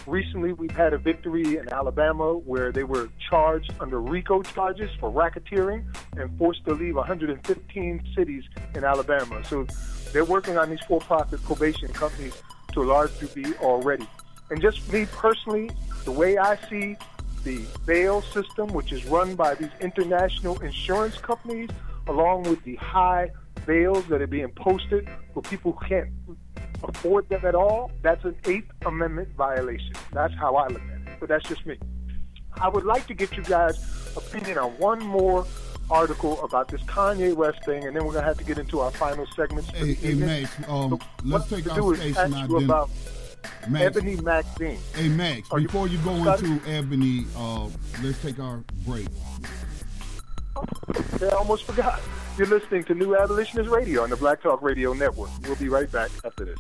recently we've had a victory in Alabama where they were charged under RICO charges for racketeering and forced to leave 115 cities in Alabama. So they're working on these for-profit probation companies to a large degree already. And just me personally, the way I see the bail system, which is run by these international insurance companies, along with the high bails that are being posted for people who can't afford them at all, that's an 8th Amendment violation. That's how I look at it, but that's just me. I would like to get you guys opinion on one more article about this Kanye West thing, and then we're going to have to get into our final segments. Hey, Max, let's take our station identity. About Max, Ebony Magazine. Hey, Max, before you go into Ebony, let's take our break. I almost forgot. You're listening to New Abolitionist Radio on the Black Talk Radio Network. We'll be right back after this.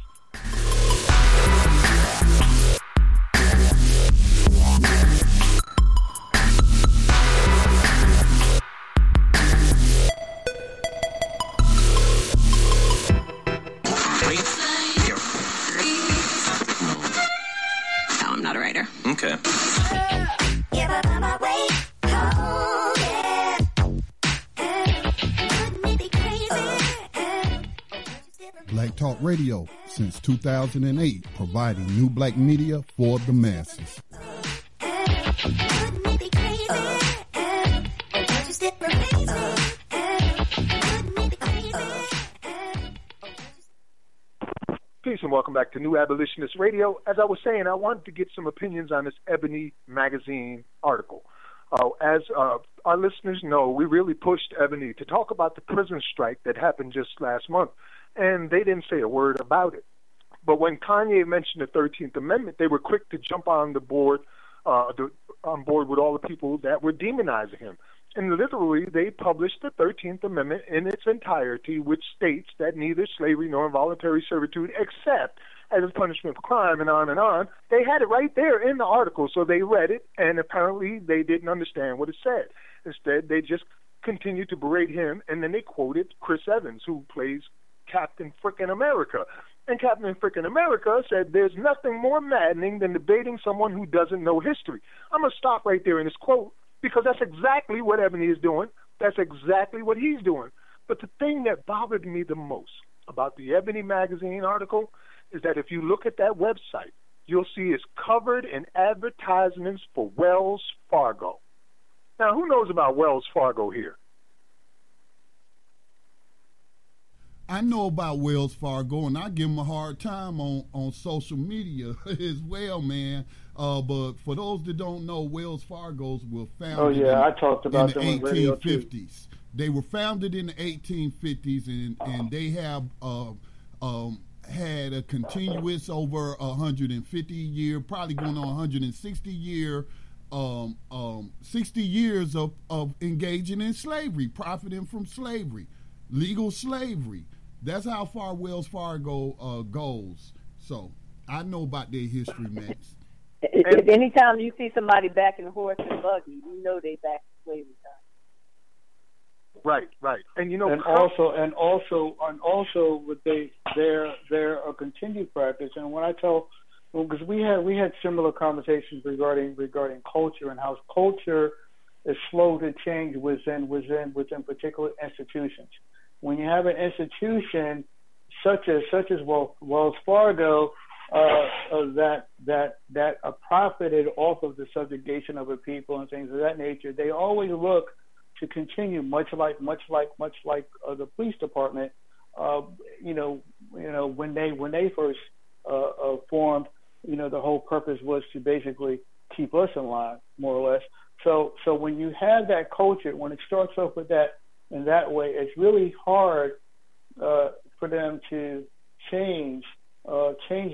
No, I'm not a writer. Okay. Black Talk Radio since 2008, providing new black media for the masses. Peace and welcome back to New Abolitionist Radio. As I was saying, I wanted to get some opinions on this Ebony Magazine article. As our listeners know, we really pushed Ebony to talk about the prison strike that happened just last month, and they didn't say a word about it. But when Kanye mentioned the 13th Amendment, they were quick to jump on board with all the people that were demonizing him. And literally, they published the 13th Amendment in its entirety, which states that neither slavery nor involuntary servitude, except as a punishment for crime, and on and on. They had it right there in the article, so they read it, and apparently they didn't understand what it said. Instead, they just continued to berate him, and then they quoted Chris Evans, who plays Captain Frickin' America. And Captain Frickin' America said, "There's nothing more maddening than debating someone who doesn't know history." I'm going to stop right there in this quote, because that's exactly what Ebony is doing. That's exactly what he's doing. But the thing that bothered me the most about the Ebony Magazine article is that if you look at that website, you'll see it's covered in advertisements for Wells Fargo. Now, who knows about Wells Fargo here? I know about Wells Fargo, and I give them a hard time on social media as well, man. But for those that don't know, Wells Fargo's were founded I talked about in them the on radio 1850s. They were founded in the 1850s, and they have had a continuous over 150 year, probably going on 160 year, 60 years of engaging in slavery, profiting from slavery, legal slavery. That's how far Wells Fargo goes. So I know about their history, Max. Anytime you see somebody backing a horse and buggy, you know they back slavery time. Right. And you know, and also with their continued practice. And when I tell, because we had similar conversations regarding culture and how culture is slow to change within particular institutions. When you have an institution such as Wells Fargo that profited off of the subjugation of a people and things of that nature, they always look to continue, much like the police department. When they first formed, the whole purpose was to basically keep us in line, more or less. So when you have that culture, when it starts off with that in that way, it's really hard for them to change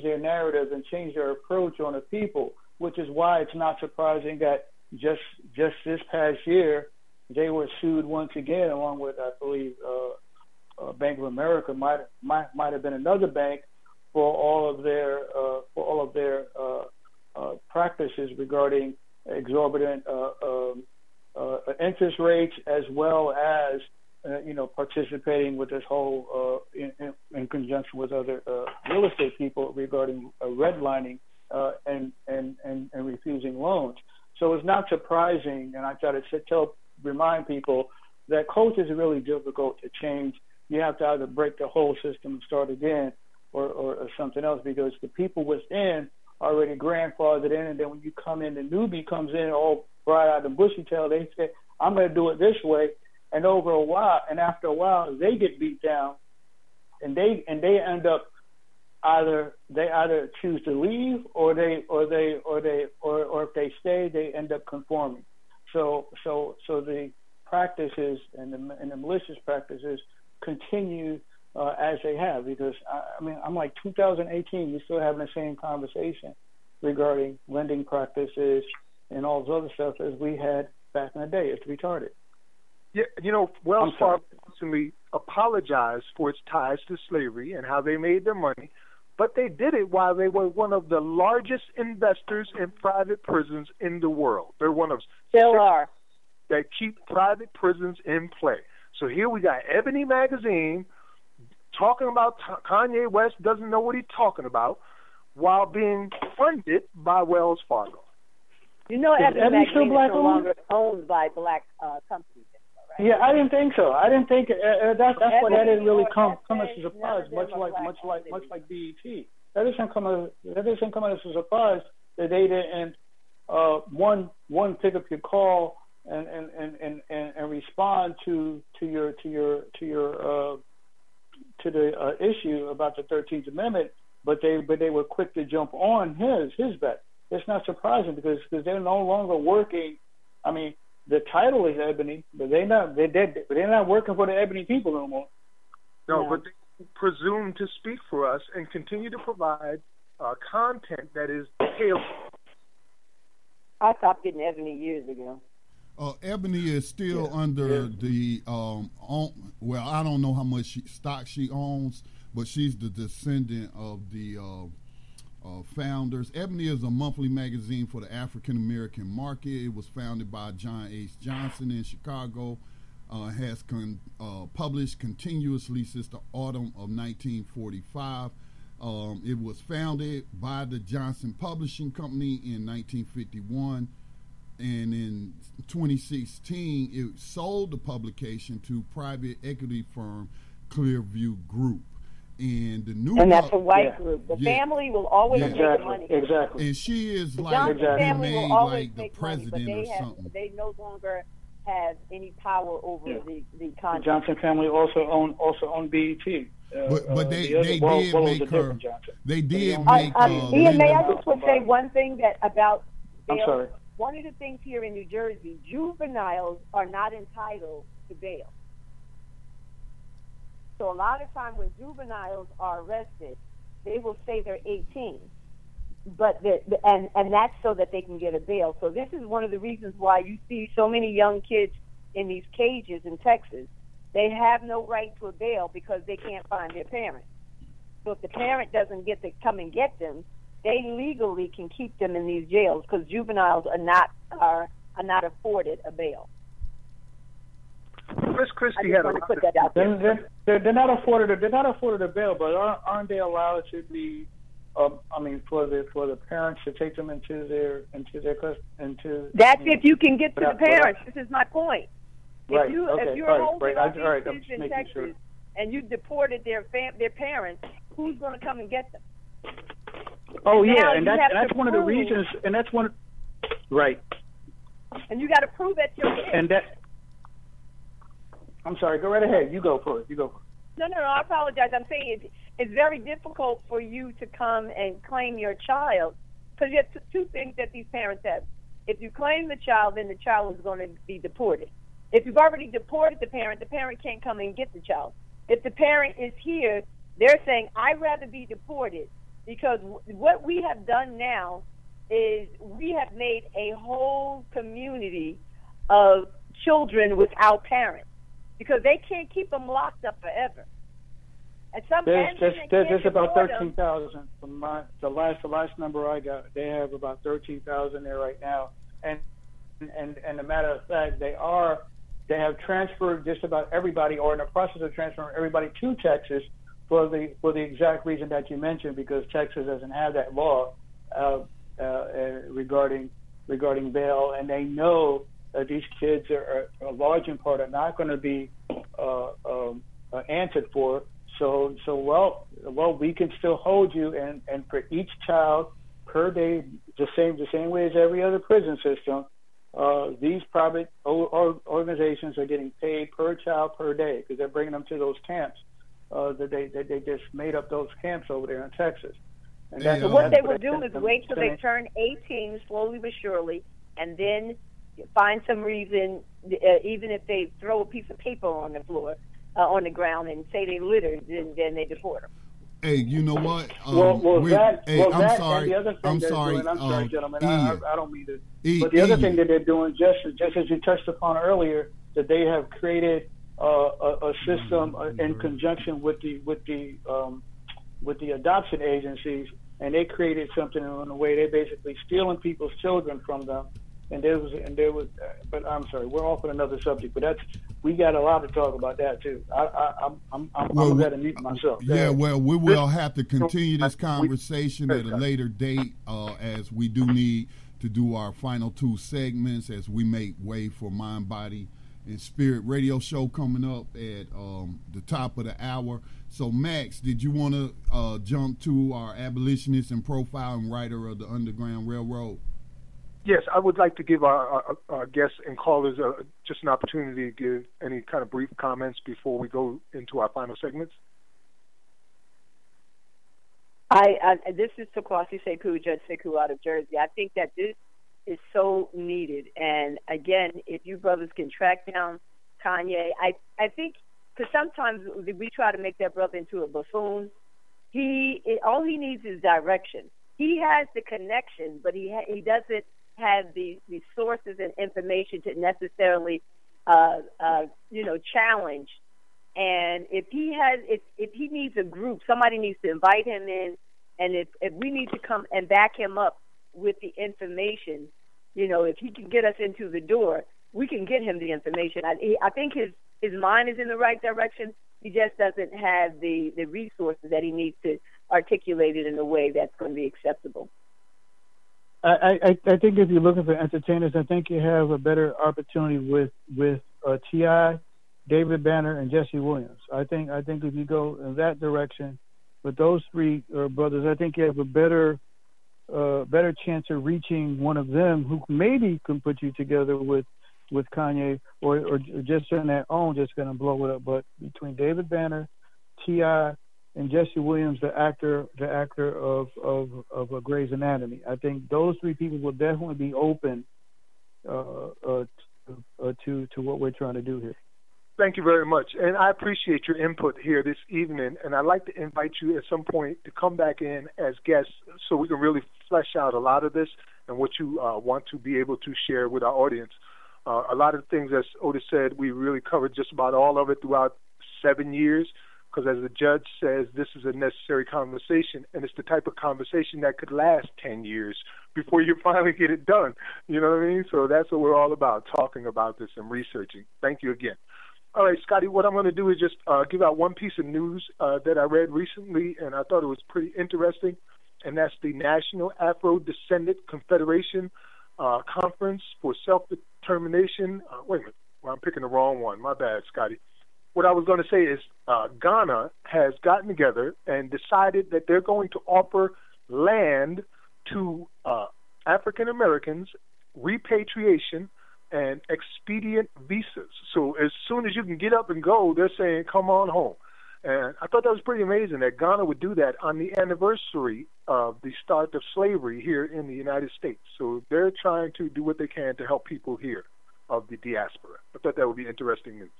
their narrative and change their approach on the people, which is why it's not surprising that just this past year they were sued once again, along with, I believe, Bank of America might have been another bank for all of their practices regarding exorbitant interest rates, as well as participating with this whole in conjunction with other real estate people regarding redlining and refusing loans. So it's not surprising, and I try to remind people that culture is really difficult to change. You have to either break the whole system and start again, or something else, because the people within are already grandfathered in, and then when you come in, the newbie comes in all bright-eyed and bushy-tailed. They say, "I'm going to do it this way," and after a while, they get beat down, and they end up either choose to leave, or if they stay, they end up conforming. So the practices and the malicious practices continue as they have, because I mean, I'm like 2018, we're still having the same conversation regarding lending practices and all this other stuff as we had back in the day. It's retarded. Yeah, you know, Wells Fargo recently apologized for its ties to slavery and how they made their money, but they did it while they were one of the largest investors in private prisons in the world. They're one of still are that keep private prisons in play. So here we got Ebony Magazine talking about Kanye West doesn't know what he's talking about while being funded by Wells Fargo. You know, Ebony Magazine is no longer owned by black companies. Right? Yeah, I didn't think so. I didn't think that's why that didn't really come as a surprise. Much like BET, that doesn't come as a surprise that they didn't one pick up your call and respond to the issue about the 13th Amendment, but they were quick to jump on his bet. It's not surprising because they're no longer working. I mean, the title is Ebony, but they're not working for the Ebony people no more. No, but they presume to speak for us and continue to provide content that is tailored. I stopped getting Ebony years ago. Ebony is still under the well, I don't know how much stock she owns, but she's the descendant of the founders. Ebony is a monthly magazine for the African American market. It was founded by John H. Johnson in Chicago. Has published continuously since the autumn of 1945. It was founded by the Johnson Publishing Company in 1951. And in 2016, it sold the publication to private equity firm Clearview Group. And the new that's a white group. The family will always make money. Exactly. And she is the like Johnson family will always the make president money, but or something. They no longer have any power over the content. The Johnson family also own BET. But they did make her. They did make. Ian, may I just say one thing about bail? I'm sorry. One of the things here in New Jersey, juveniles are not entitled to bail. So a lot of times when juveniles are arrested, they will say they're 18, but and that's so that they can get a bail. So this is one of the reasons why you see so many young kids in these cages in Texas. They have no right to a bail because they can't find their parent. So if the parent doesn't get to come and get them, they legally can keep them in these jails because juveniles are not afforded a bail. Chris Christie had to put that out there. They're not afforded a bail, but aren't they allowed to be? For the parents to take them into their That's if you can get to the parents. This is my point. Right. If you're holding all these kids in Texas and you deported their parents, who's going to come and get them? Oh yeah, and that's one of the reasons, and that's one. Right. And you got to prove that you're kid. And that. I'm sorry. Go right ahead. You go for it. No. I apologize. I'm saying it's very difficult for you to come and claim your child because you have two things that these parents have. If you claim the child, then the child is going to be deported. If you've already deported the parent can't come and get the child. If the parent is here, they're saying, I'd rather be deported because what we have done now is we have made a whole community of children without parents because they can't keep them locked up forever. And there's about 13,000 from the last number I got. They have about 13,000 there right now, and a matter of fact, they have transferred just about everybody, or in the process of transferring everybody to Texas for the exact reason that you mentioned, because Texas doesn't have that law regarding bail, and they know that these kids are a large in part are not going to be answered for. So well, we can still hold you, and for each child per day, the same way as every other prison system. These private organizations are getting paid per child per day because they're bringing them to those camps. They just made up those camps over there in Texas. And what they will do is wait till they turn 18, slowly but surely, and then find some reason, even if they throw a piece of paper on the floor, on the ground, and say they littered, then they deport them. Hey, you know what? I'm sorry. I'm sorry, gentlemen. I don't mean to. But the other thing that they're doing, just as you touched upon earlier, that they have created a system in conjunction with the adoption agencies, and they created something in a way they're basically stealing people's children from them. And there was, but I'm sorry, we're off on another subject. But we got a lot to talk about that too. I'm going to mute myself. Yeah, well, we will have to continue this conversation at a later date, as we do need to do our final two segments as we make way for Mind, Body, and Spirit radio show coming up at the top of the hour. So, Max, did you want to jump to our abolitionist and profile and writer of the Underground Railroad? Yes, I would like to give our guests and callers just an opportunity to give any kind of brief comments before we go into our final segments. This is Sekwasi Sekou, Judge Sekou out of Jersey. I think that this is so needed. And again, if you brothers can track down Kanye, I think, because sometimes we try to make that brother into a buffoon. All he needs is direction. He has the connection, but he doesn't have the sources and information to necessarily, challenge. And if he needs a group, somebody needs to invite him in. And if we need to come and back him up with the information, if he can get us into the door, we can get him the information. I think his mind is in the right direction. He just doesn't have the resources that he needs to articulate it in a way that's going to be acceptable. I think if you're looking for entertainers, I think you have a better opportunity with T.I., David Banner, and Jesse Williams. I think if you go in that direction with those three brothers, I think you have a better chance of reaching one of them who maybe can put you together with Kanye, or just on their own, just going to blow it up. But between David Banner, T.I., and Jesse Williams, the actor of Grey's Anatomy, I think those three people will definitely be open to what we're trying to do here. Thank you very much, and I appreciate your input here this evening. And I'd like to invite you at some point to come back in as guests, so we can really flesh out a lot of this and what you want to be able to share with our audience. A lot of things, as Otis said, we really covered just about all of it throughout 7 years. Because as the judge says, this is a necessary conversation, and it's the type of conversation that could last 10 years before you finally get it done. You know what I mean? So that's what we're all about, talking about this and researching. Thank you again. All right, Scotty, what I'm going to do is just give out one piece of news that I read recently, and I thought it was pretty interesting, and that's the National Afro-Descendant Confederation Conference for Self-Determination. Wait a minute. Well, I'm picking the wrong one. My bad, Scotty. What I was going to say is Ghana has gotten together and decided that they're going to offer land to African Americans, repatriation, and expedient visas. So as soon as you can get up and go, they're saying, come on home. And I thought that was pretty amazing that Ghana would do that on the anniversary of the start of slavery here in the United States. So they're trying to do what they can to help people here of the diaspora. I thought that would be interesting news.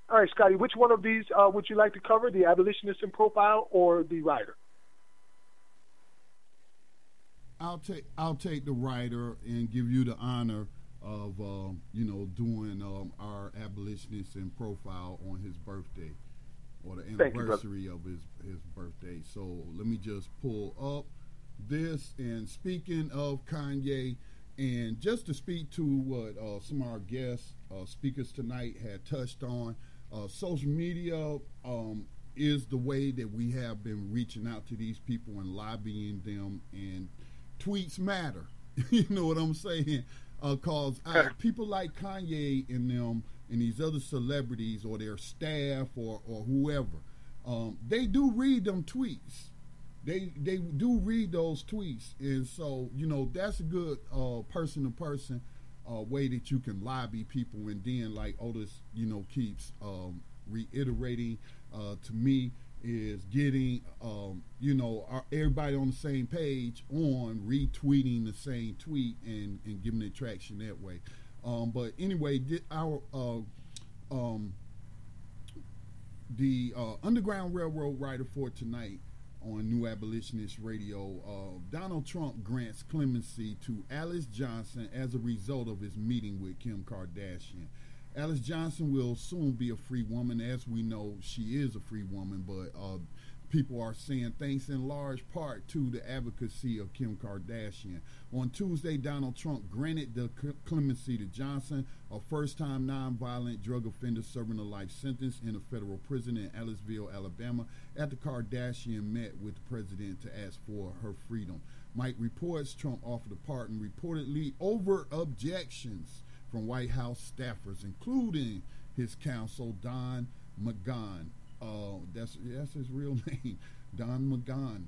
All right, Scotty, which one of these would you like to cover, the abolitionist in profile or the writer? I'll take the writer and give you the honor of doing our abolitionist in profile on his birthday, or the anniversary of his birthday. So let me just pull up this. And speaking of Kanye, and just to speak to what some of our guests speakers tonight had touched on. Social media is the way that we have been reaching out to these people and lobbying them, and tweets matter. You know what I'm saying? Because people like Kanye and them and these other celebrities or their staff or whoever, they do read them tweets. They do read those tweets. And so, that's a good person-to-person way that you can lobby people. And then, like Otis, keeps reiterating to me, is getting everybody on the same page on retweeting the same tweet and giving it traction that way. But anyway, the Underground Railroad writer for tonight on New Abolitionist Radio, Donald Trump grants clemency to Alice Johnson as a result of his meeting with Kim Kardashian. Alice Johnson will soon be a free woman. As we know, she is a free woman, but people are saying thanks in large part to the advocacy of Kim Kardashian. On Tuesday, Donald Trump granted the clemency to Johnson, a first-time nonviolent drug offender serving a life sentence in a federal prison in Ellisville, Alabama, after Kardashian met with the president to ask for her freedom. Mike reports Trump offered a pardon reportedly over objections from White House staffers, including his counsel, Don McGahn. That's his real name, Don McGahn.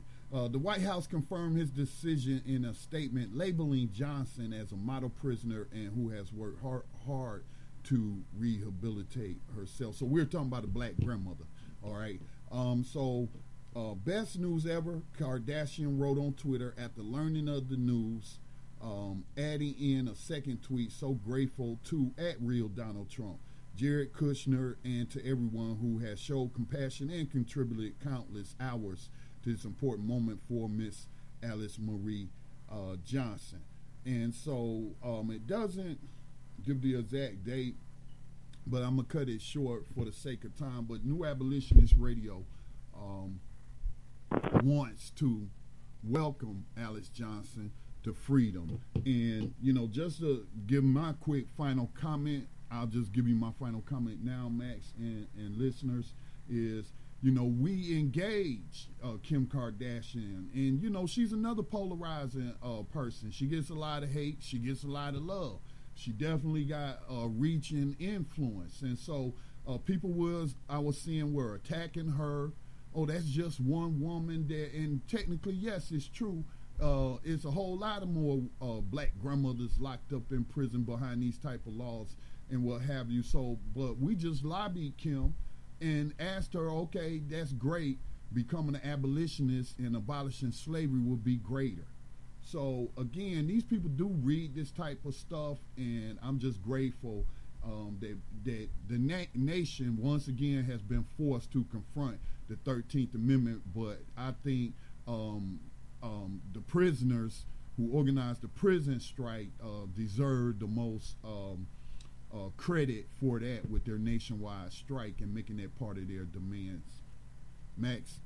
The White House confirmed his decision in a statement labeling Johnson as a model prisoner and who has worked hard to rehabilitate herself. So we're talking about a black grandmother, all right? Best news ever, Kardashian wrote on Twitter after learning of the news, adding in a second tweet, so grateful to @RealDonaldTrump. Jared Kushner, and to everyone who has showed compassion and contributed countless hours to this important moment for Miss Alice Marie Johnson. And so it doesn't give the exact date, but I'm going to cut it short for the sake of time. But New Abolitionist Radio wants to welcome Alice Johnson to freedom. And, just to give my quick final comment, I'll just give you my final comment now, Max and listeners, is, we engage Kim Kardashian. And, she's another polarizing person. She gets a lot of hate. She gets a lot of love. She definitely got reach and influence. And so people I was seeing were attacking her. Oh, that's just one woman there. And technically, yes, it's true. It's a whole lot of more black grandmothers locked up in prison behind these type of laws and what have you. So, but we just lobbied Kim and asked her, okay, that's great. Becoming an abolitionist and abolishing slavery would be greater. So, again, these people do read this type of stuff, and I'm just grateful that the nation, once again, has been forced to confront the 13th Amendment. But I think the prisoners who organized the prison strike deserve the most credit for that with their nationwide strike and making that part of their demands. Max?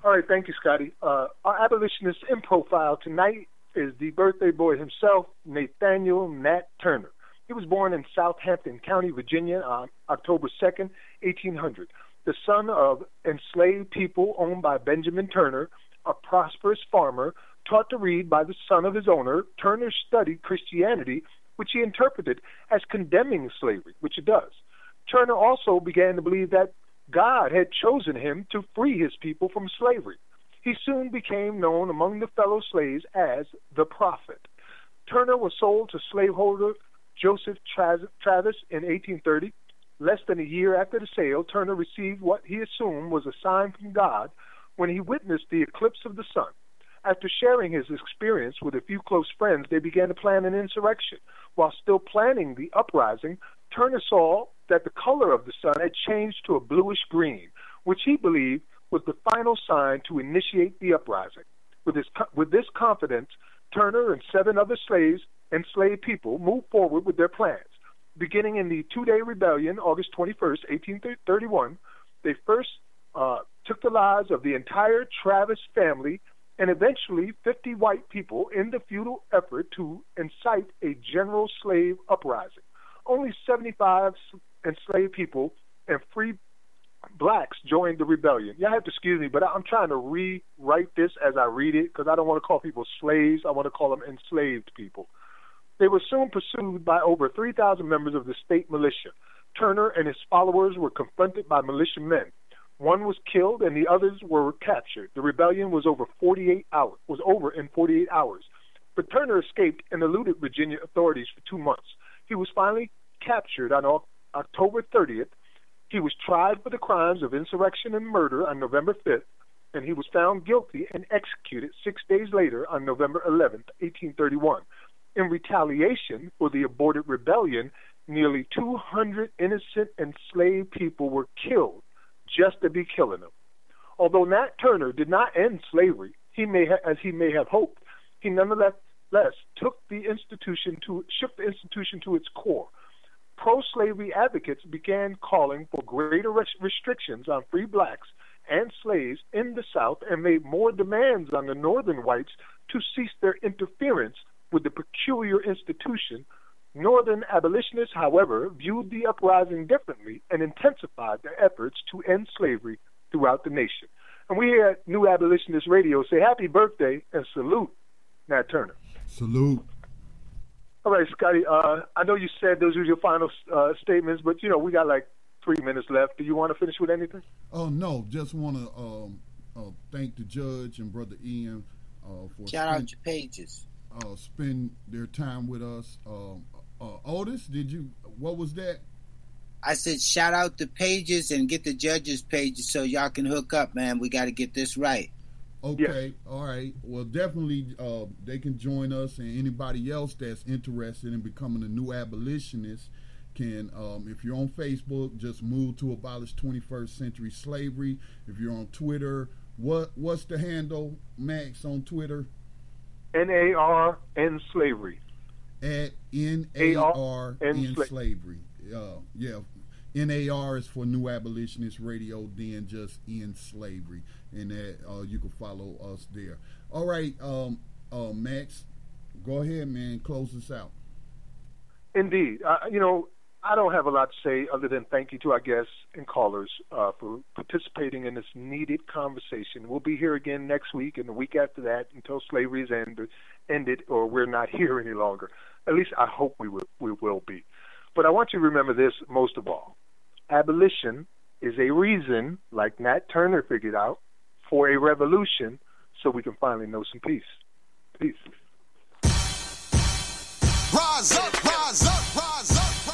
All right, thank you, Scotty. Our abolitionist in profile tonight is the birthday boy himself, Nathaniel Nat Turner. He was born in Southampton County, Virginia on October 2nd, 1800. The son of enslaved people owned by Benjamin Turner, a prosperous farmer, taught to read by the son of his owner, Turner studied Christianity, which he interpreted as condemning slavery, which it does. Turner also began to believe that God had chosen him to free his people from slavery. He soon became known among the fellow slaves as the Prophet. Turner was sold to slaveholder Joseph Travis in 1830. Less than a year after the sale, Turner received what he assumed was a sign from God when he witnessed the eclipse of the sun. After sharing his experience with a few close friends, they began to plan an insurrection. While still planning the uprising, Turner saw that the color of the sun had changed to a bluish green, which he believed was the final sign to initiate the uprising. With this confidence, Turner and 7 other enslaved people moved forward with their plans. Beginning in the two-day rebellion, August 21st, 1831, they first took the lives of the entire Travis family and eventually 50 white people in the futile effort to incite a general slave uprising. Only 75 enslaved people and free blacks joined the rebellion. Y'all have to excuse me, but I'm trying to rewrite this as I read it because I don't want to call people slaves. I want to call them enslaved people. They were soon pursued by over 3,000 members of the state militia. Turner and his followers were confronted by militiamen. One was killed and the others were captured. The rebellion was over in 48 hours. But Turner escaped and eluded Virginia authorities for 2 months. He was finally captured on October 30th. He was tried for the crimes of insurrection and murder on November 5th, and he was found guilty and executed 6 days later on November 11th, 1831. In retaliation for the aborted rebellion, nearly 200 innocent enslaved people were killed just to be killing them. Although Nat Turner did not end slavery, as he may have hoped, he nonetheless shook the institution to its core. Pro-slavery advocates began calling for greater restrictions on free blacks and slaves in the South and made more demands on the northern whites to cease their interference with the peculiar institution. Northern abolitionists, however, viewed the uprising differently and intensified their efforts to end slavery throughout the nation. And we here at New Abolitionist Radio say happy birthday and salute Nat Turner. Salute. All right, Scotty, I know you said those were your final statements, but, we got like 3 minutes left. Do you want to finish with anything? Oh, no, just want to thank the judge and Brother Ian for shout out your pages. Spend their time with us. Otis, what was that? I said shout out the pages and get the judges' pages so y'all can hook up, man. We got to get this right. Okay, yes. All right. Well, definitely they can join us, and anybody else that's interested in becoming a new abolitionist can, if you're on Facebook, just move to Abolish 21st Century Slavery. If you're on Twitter, what's the handle, Max, on Twitter? NARN Slavery. At NARN Slavery. Yeah. NAR is for New Abolitionist Radio, then just End Slavery, and that you can follow us there. All right, Max, go ahead, man, close us out. Indeed. I don't have a lot to say other than thank you to our guests and callers for participating in this needed conversation. We'll be here again next week and the week after that until slavery is ended or we're not here any longer. At least I hope we will be. But I want you to remember this most of all. Abolition is a reason, like Nat Turner figured out, for a revolution so we can finally know some peace. Peace. Rise up, rise up, rise up,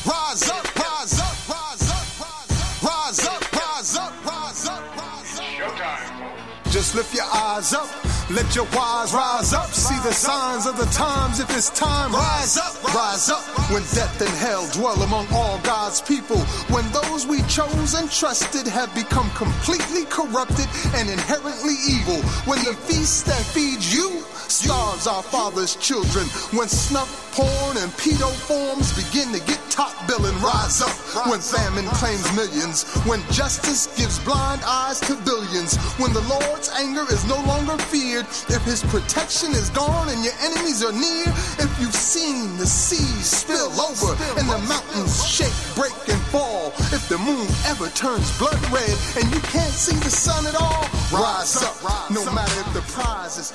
rise up, rise up, rise up, rise up, rise up, rise up, rise up. Showtime. Just lift your eyes up. Let your wise rise up, see the signs of the times. If it's time, rise up, rise up. When death and hell dwell among all God's people, when those we chose and trusted have become completely corrupted and inherently evil, when the feast that feeds you starves our father's children, when snuff, porn, and pedo forms begin to get top billing, rise up. When famine claims millions, when justice gives blind eyes to billions, when the Lord's anger is no longer feared, if his protection is gone and your enemies are near, if you've seen the seas spill over and the mountains shake, break, and fall, if the moon ever turns blood red and you can't see the sun at all, rise up, no matter if the prize is